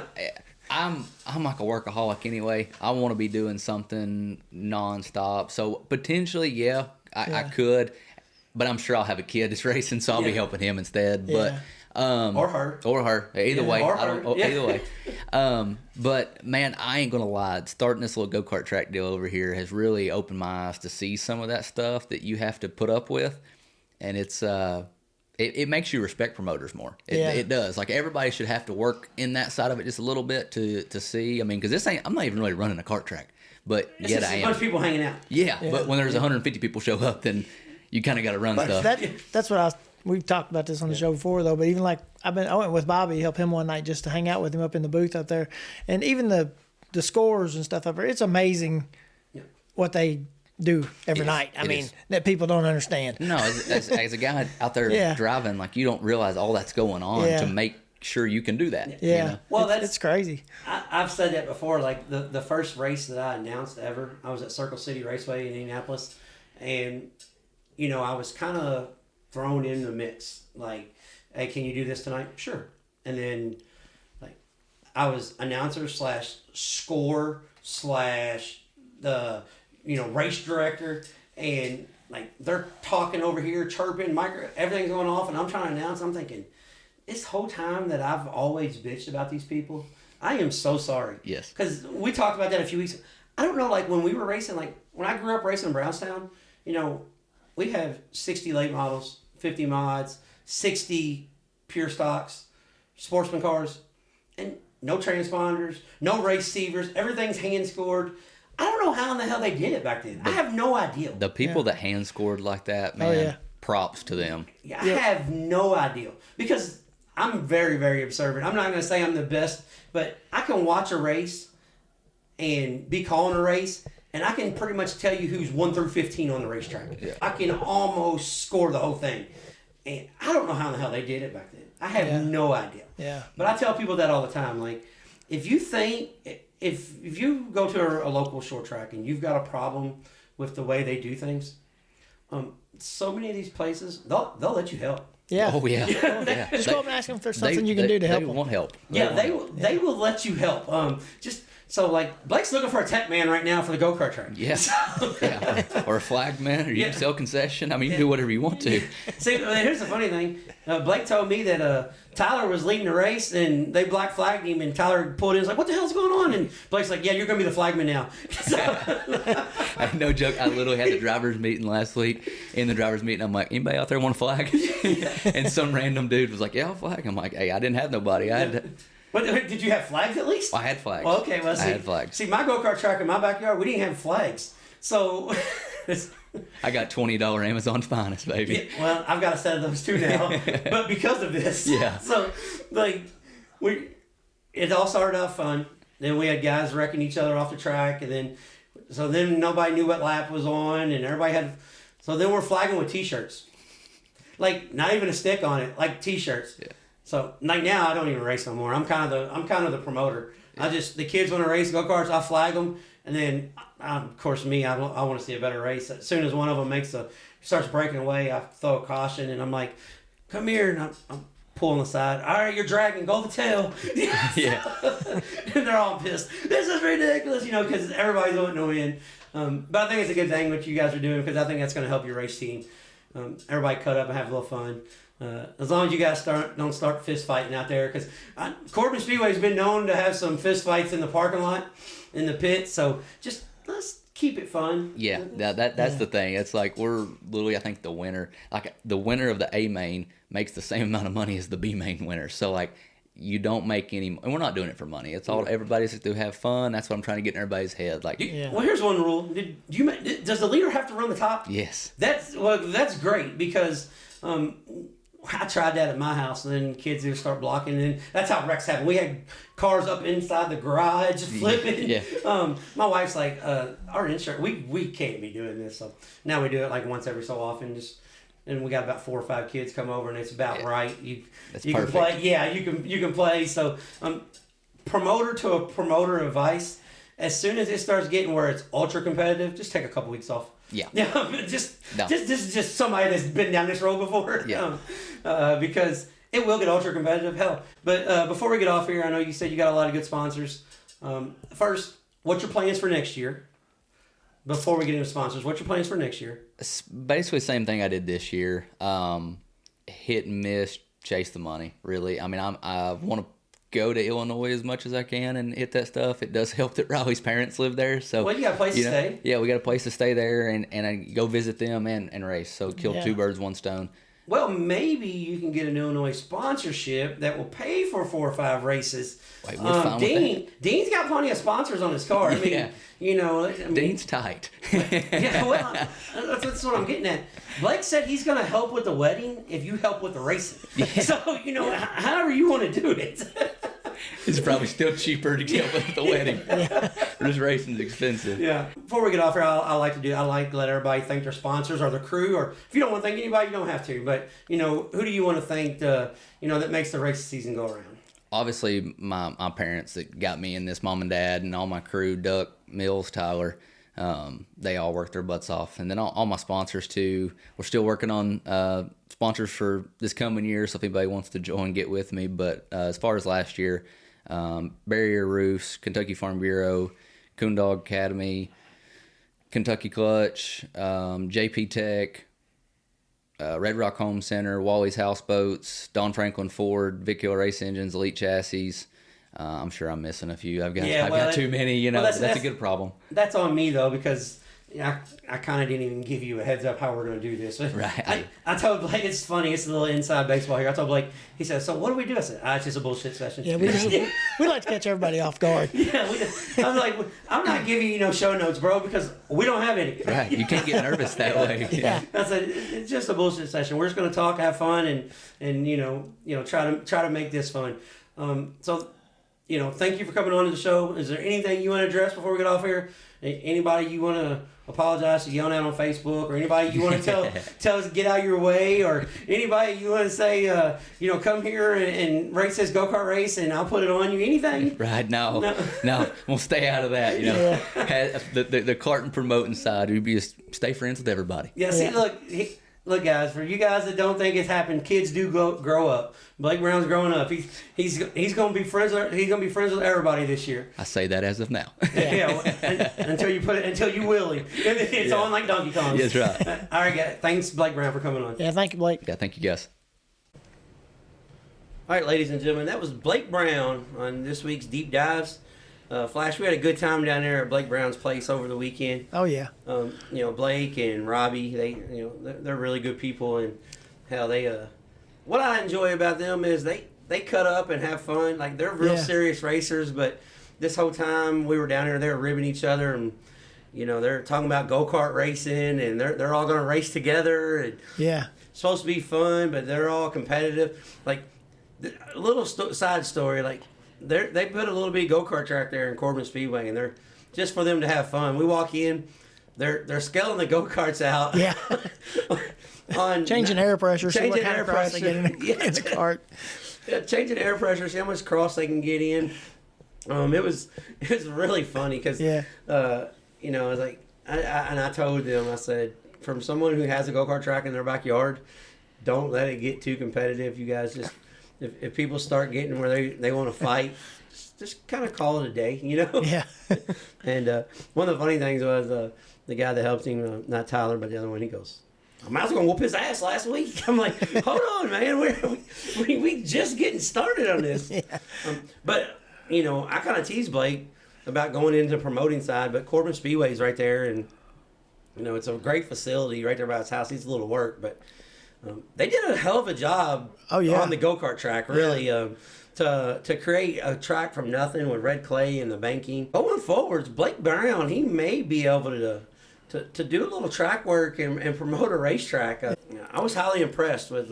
I'm like a workaholic anyway. I want to be doing something nonstop. So potentially, I could. But I'm sure I'll have a kid that's racing, so I'll be helping him instead. Yeah. But or her. Either way. Or her. Either way. But man, I ain't gonna lie. Starting this little go-kart track deal over here has really opened my eyes to see some of that stuff that you have to put up with, and it's it makes you respect promoters more. It does. Like, everybody should have to work in that side of it just a little bit to see. I mean, because I'm not even really running a kart track. but it's yet just I a am. bunch of people hanging out. Yeah, but when there's 150 people show up, then you kind of got to run stuff. That's what we've talked about this on the show before, though. But even like I went with Bobby, help him one night just to hang out with him up in the booth up there, and even the scores and stuff up there. It's amazing what they do every night. I mean, that people don't understand. No, as a guy out there driving, like you don't realize all that's going on to make sure you can do that. Yeah. You know? Well, it's crazy. I've said that before. Like the first race that I announced ever, I was at Circle City Raceway in Indianapolis, and I was kind of thrown in the mix. Like, hey, can you do this tonight? Sure. And then, like, I was announcer / score / the race director, and like they're talking over here, chirping, everything's going off, and I'm trying to announce. I'm thinking, this whole time that I've always bitched about these people, I am so sorry. Yes. Because we talked about that a few weeks ago. I don't know, like when we were racing, like when I grew up racing in Brownstown, we have 60 late models, 50 mods, 60 pure stocks, sportsman cars, and no transponders, no race receivers. Everything's hand scored. I don't know how in the hell they did it back then. I have no idea. The people that hand scored like that, man, props to them. Yeah, I have no idea. Because I'm very, very observant. I'm not going to say I'm the best, but I can watch a race and be calling a race, and I can pretty much tell you who's 1 through 15 on the racetrack. Yeah. I can almost score the whole thing. And I don't know how in the hell they did it back then. I have no idea. Yeah. But I tell people that all the time. Like, if you think, if you go to a local short track and you've got a problem with the way they do things, so many of these places, they'll let you help. Yeah. Oh, yeah. Yeah. Just go up and ask them if there's something you can do to help them. They want help. They will let you help. So, like, Blake's looking for a tech man right now for the go-kart track. Yes. Yeah. Or a flag man, or you can sell concession. I mean, you can do whatever you want to. See, here's the funny thing. Blake told me that Tyler was leading the race, and they black flagged him, and Tyler pulled in. He's like, what the hell's going on? And Blake's like, yeah, you're going to be the flagman now. No joke. I literally had the driver's meeting last week. In the driver's meeting, I'm like, anybody out there want a flag? And some random dude was like, yeah, I'll flag. I'm like, hey, I didn't have nobody. But did you have flags at least? I had flags. Well, okay, well, see, I had flags. See, my go-kart track in my backyard, we didn't have flags. So... I got $20 Amazon finest, baby. Yeah, well, I've got a set of those too now. But because of this. Yeah. So, like, it all started off fun. Then we had guys wrecking each other off the track. And then nobody knew what lap was on. And everybody had... So then we're flagging with T-shirts. Like, not even a stick on it. Like, T-shirts. Yeah. So like now I don't even race no more. I'm kind of the promoter. Yeah. The kids want to race go-karts, I flag them, and then of course I want to see a better race. As soon as one of them starts breaking away, I throw a caution, and I'm like, come here, and I'm pulling the side. All right, you're dragging, go the tail. Yeah. And they're all pissed. This is ridiculous, because everybody's wanting to win. But I think it's a good thing what you guys are doing, because I think that's going to help your race team. Everybody cut up and have a little fun. As long as you guys don't start fist fighting out there, because Corbin Speedway's been known to have some fist fights in the parking lot, in the pit. So just let's keep it fun. Yeah, that's the thing. It's like we're literally, I think the winner of the A main makes the same amount of money as the B main winner. So like you don't make any, and we're not doing it for money. It's all everybody's to have fun. That's what I'm trying to get in everybody's head. Like, well, here's one rule: does the leader have to run the top? Yes. That's great because. I tried that at my house, and then kids would start blocking, and that's how wrecks happen. We had cars up inside the garage flipping. Yeah. My wife's like, our insurance, we can't be doing this. So now we do it like once every so often. And we got about 4 or 5 kids come over, and it's about right. You can play. Yeah, you can play. So promoter to a promoter advice. As soon as it starts getting where it's ultra competitive, just take a couple weeks off. Yeah. This is just somebody that's been down this road before. Yeah. Because it will get ultra competitive. Hell. But before we get off here, I know you said you got a lot of good sponsors. First, what's your plans for next year? Before we get into sponsors, what's your plans for next year? It's basically the same thing I did this year. Hit and miss, chase the money, really. I mean, I want to go to Illinois as much as I can and hit that stuff. It does help that Riley's parents live there. So well, you got a place to stay. Yeah, we got a place to stay there and I go visit them and race. So kill 2 birds, 1 stone. well, maybe you can get an Illinois sponsorship that will pay for 4 or 5 races. Wait, what's fine with that? Dean's got plenty of sponsors on his car. I mean, Dean's tight. Yeah, well, that's what I'm getting at. Blake said he's going to help with the wedding if you help with the racing. Yeah. So, however you want to do it. It's probably still cheaper to help with the wedding. This racing's expensive. Yeah. Before we get off here, I like to let everybody thank their sponsors or their crew, or if you don't want to thank anybody, you don't have to. But, who do you want to thank, that makes the race season go around? Obviously, my parents that got me in this, mom and dad, and all my crew, Duck, Mills, Tyler, they all worked their butts off. And then all my sponsors, too. We're still working on sponsors for this coming year, so if anybody wants to join, get with me. But as far as last year, Barrier Roofs, Kentucky Farm Bureau, Coondog Academy, Kentucky Clutch, JP Tech, Red Rock Home Center, Wally's Houseboats, Don Franklin Ford, Vic Hill Race Engines, Elite Chassis. I'm sure I'm missing a few. I've got too many. That's a good problem. That's on me though, because I kind of didn't even give you a heads up how we're going to do this. Right. I told Blake, it's funny. It's a little inside baseball here. I told Blake, he said, "So what do we do?" I said, "It's just a bullshit session." Yeah, we like to catch everybody off guard. Yeah, I was like, I'm not giving you show notes, bro, because we don't have any. Right. You can't get nervous that way. Yeah. I said, it's just a bullshit session. We're just going to talk, have fun, and try to make this fun. So, thank you for coming on to the show. Is there anything you want to address before we get off here? Anybody you want to apologize to yelling at on Facebook, or anybody you want to tell us to get out of your way, or anybody you want to say, come here and race this go-kart race and I'll put it on you, anything? Right, no, we'll stay out of that, The karting promoting side, we just stay friends with everybody. Yeah, see, look, guys, for you guys that don't think it's happened, kids do grow up. Blake Brown's growing up. He's going to be friends. He's going to be friends with everybody this year. I say that as of now. Until you will him. It's on like Donkey Kong. That's right. All right, guys. Thanks, Blake Brown, for coming on. Yeah, thank you, Blake. Yeah, thank you, guys. All right, ladies and gentlemen, that was Blake Brown on this week's Deep Dives. Flash, we had a good time down there at Blake Brown's place over the weekend. Oh yeah. Blake and Robbie, they're really good people, and hell, what I enjoy about them is they cut up and have fun. Like, they're real serious racers, but this whole time we were down there, they were ribbing each other, and they're talking about go-kart racing, and they're all going to race together. And yeah, it's supposed to be fun, but they're all competitive. Like, a little side story, like, they put a little bit of go-kart track there in Corbin Speedway, and they're just for them to have fun. We walk in, they're scaling the go-karts out. Yeah. on changing air pressure, see what kind of cross they get in the cart. Yeah, changing air pressure, see how much cross they can get in. It was really funny because I was like, I told them, I said, from someone who has a go-kart track in their backyard, don't let it get too competitive. You guys just, if people start getting where they want to fight, just kind of call it a day, Yeah. And one of the funny things was the guy that helped him, not Tyler, but the other one, he goes, I was going to whoop his ass last week. I'm like, hold on, man. We just getting started on this. Yeah. But, I kind of teased Blake about going into the promoting side, but Corbin Speedway's right there, and, it's a great facility right there by his house. Needs a little work, but they did a hell of a job on the go-kart track, really, to create a track from nothing with red clay and the banking. Going forwards, Blake Brown, he may be able to do a little track work and promote a racetrack. I was highly impressed with,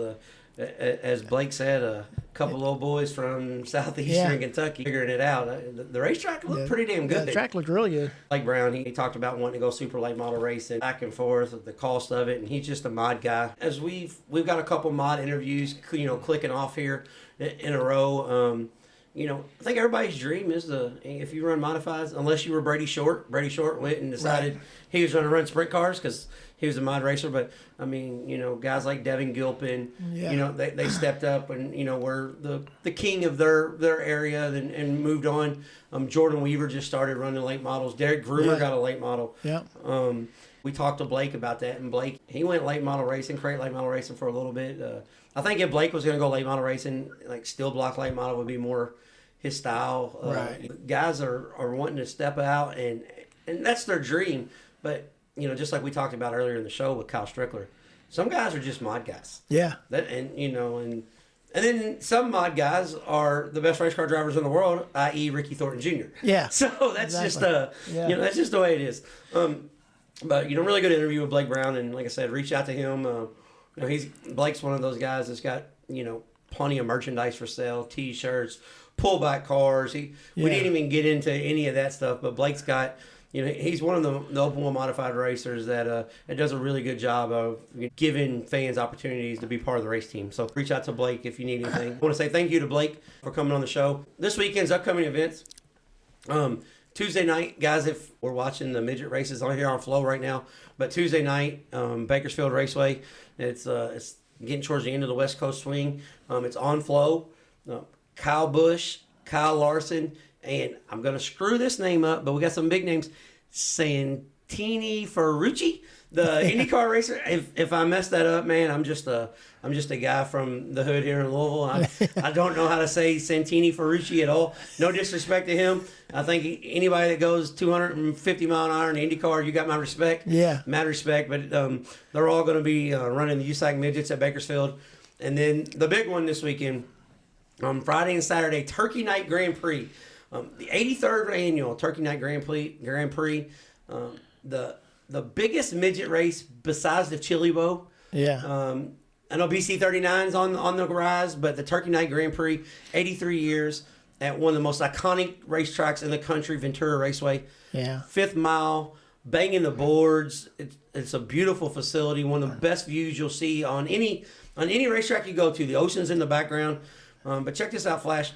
as Blake said, a couple of old boys from southeastern Kentucky figuring it out. The racetrack looked pretty damn good. The track looked really good. Blake Brown, he talked about wanting to go super late model racing, back and forth, the cost of it, and he's just a mod guy. As we've got a couple mod interviews, clicking off here in a row. I think everybody's dream is if you run modifieds, unless you were Brady Short. Brady Short went and decided he was going to run sprint cars because he was a mod racer. But, I mean, guys like Devin Gilpin, they stepped up and, were the king of their area and moved on. Jordan Weaver just started running late models. Derek Groomer got a late model. Yeah. We talked to Blake about that, and Blake, he went late model racing, crate late model racing for a little bit. I think if Blake was going to go late model racing, like steel block late model would be more his style. Guys are wanting to step out, and that's their dream. But, just like we talked about earlier in the show with Kyle Strickler, Some guys are just mod guys. Yeah. And then some mod guys are the best race car drivers in the world, i.e. Ricky Thornton Jr. Yeah. So that's just that's just the way it is. But really good interview with Blake Brown, and like I said, reach out to him. Blake's one of those guys that's got plenty of merchandise for sale, T-shirts, pullback cars. We didn't even get into any of that stuff, but Blake's got. He's one of the open wheel modified racers that does a really good job of giving fans opportunities to be part of the race team. So reach out to Blake if you need anything. I want to say thank you to Blake for coming on the show. This weekend's upcoming events. Tuesday night, guys, if we're watching the midget races on here on Flow right now, but Tuesday night, Bakersfield Raceway, it's getting towards the end of the West Coast swing. It's on Flow. Kyle Busch, Kyle Larson, and I'm going to screw this name up, but we got some big names. Santini Ferrucci, the IndyCar racer. If I mess that up, man, I'm just a guy from the hood here in Louisville. I don't know how to say Santini Ferrucci at all. No disrespect to him. I think anybody that goes 250 mile an hour in IndyCar, you got my respect. Yeah. Mad respect. But they're all going to be running the USAC midgets at Bakersfield. And then the big one this weekend, Friday and Saturday, Turkey Night Grand Prix. The 83rd annual Turkey Night Grand Prix. The biggest midget race besides the Chili Bowl. Yeah. I know BC39's on the rise, but the Turkey Night Grand Prix, 83 years at one of the most iconic racetracks in the country, Ventura Raceway. Yeah. 5th mile, banging the boards. It's a beautiful facility, one of the best views you'll see on any racetrack you go to. The ocean's in the background. But check this out, Flash.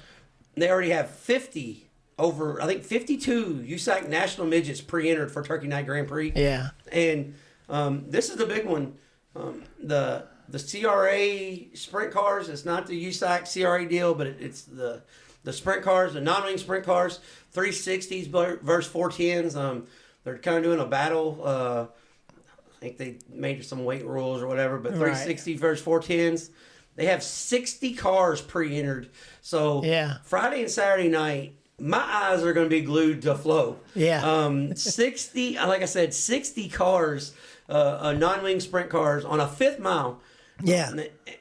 They already have 52 USAC national midgets pre-entered for Turkey Night Grand Prix. Yeah. And this is the big one. The CRA sprint cars, it's not the USAC CRA deal, but it's the sprint cars, the non-wing sprint cars, 360s versus 410s. They're kind of doing a battle. I think they made some weight rules or whatever, but 360 versus 410s. They have 60 cars pre-entered. So Friday and Saturday night, my eyes are going to be glued to Flow. Yeah. 60, like I said, 60 cars, non-wing sprint cars on a 5th mile. Yeah.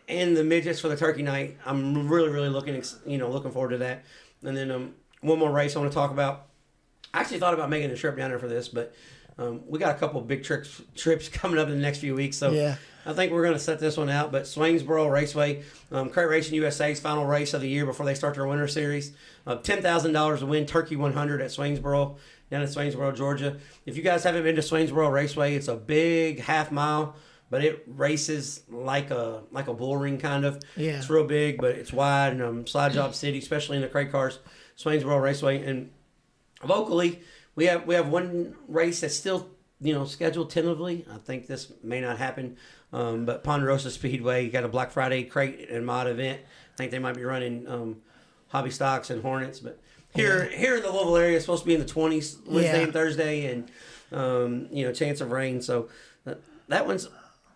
And the midgets for the Turkey Night. I'm really, really looking forward to that. And then one more race I want to talk about. I actually thought about making a trip down there for this, but we got a couple of big trips coming up in the next few weeks. So I think we're going to set this one out. But Swainsboro Raceway, Crate Racing USA's final race of the year before they start their winter series. $10,000 to win Turkey 100 at Swainsboro, down in Swainsboro, Georgia. If you guys haven't been to Swainsboro Raceway, it's a big half mile, but it races like a bull ring kind of. Yeah. It's real big, but it's wide, and slide job city, especially in the crate cars. Swainsboro Raceway, and locally we have one race that's still scheduled tentatively. I think this may not happen, but Ponderosa Speedway got a Black Friday crate and mod event. I think they might be running hobby stocks and Hornets, but here in the Louisville area, it's supposed to be in the 20s Wednesday and Thursday, and chance of rain. So that one's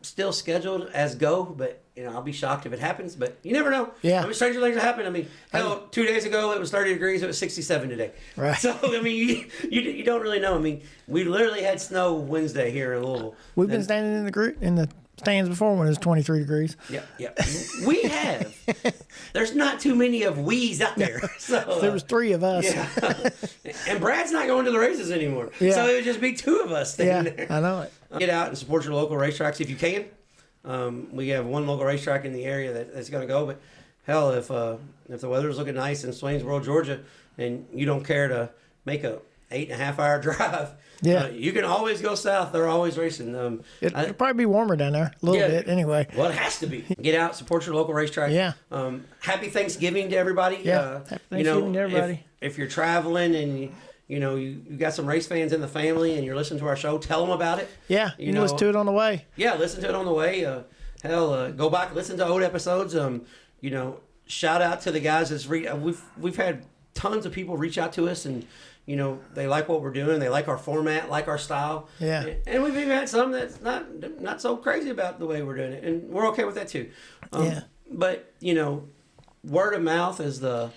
still scheduled as go, but I'll be shocked if it happens, but you never know. Yeah. I mean, stranger things happen. I mean, hell, 2 days ago it was 30 degrees. It was 67 today. Right. So I mean, you don't really know. I mean, we literally had snow Wednesday here in Louisville. We've been standing in the stands before when it was 23 degrees. Yeah. We have. There's not too many of we's out there. So there was 3 of us. Yeah. And Brad's not going to the races anymore. Yeah. So it would just be 2 of us standing there. I know it. Get out and support your local racetracks if you can. We have one local racetrack in the area that's going to go, but hell, if the weather's looking nice in Swainsboro, Georgia, and you don't care to make a 8.5 hour drive, you can always go south. They're always racing. It'll probably be warmer down there a little bit anyway. Well, it has to be. Get out, support your local racetrack. Yeah. Happy Thanksgiving to everybody. Yeah. Happy Thanksgiving to everybody. If you're traveling and you got some race fans in the family and you're listening to our show, tell them about it. Yeah, you can listen to it on the way. Yeah, listen to it on the way. Go back, listen to old episodes. Shout out to the guys that's we've had tons of people reach out to us, and they like what we're doing. They like our format, like our style. Yeah. And we've even had some that's not so crazy about the way we're doing it, and we're okay with that too. But word of mouth is the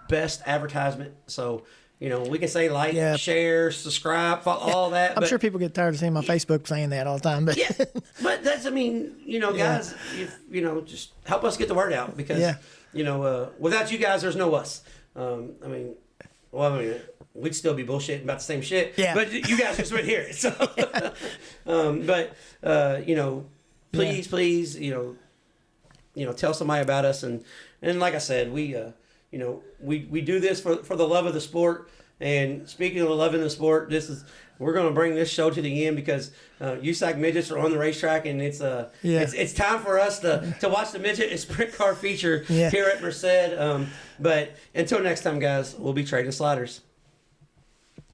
best advertisement. So we can say like, share, subscribe, follow, all that. I'm sure people get tired of seeing my Facebook saying that all the time. But but that's, guys, if, just help us get the word out because, without you guys, there's no us. We'd still be bullshitting about the same shit. Yeah. But you guys just wouldn't hear it. So, please, tell somebody about us. And like I said, we do this for the love of the sport. And speaking of the love of the sport, we're going to bring this show to the end because USAC midgets are on the racetrack, and it's time for us to watch the midget and sprint car feature here at Merced. But until next time, guys, we'll be trading sliders.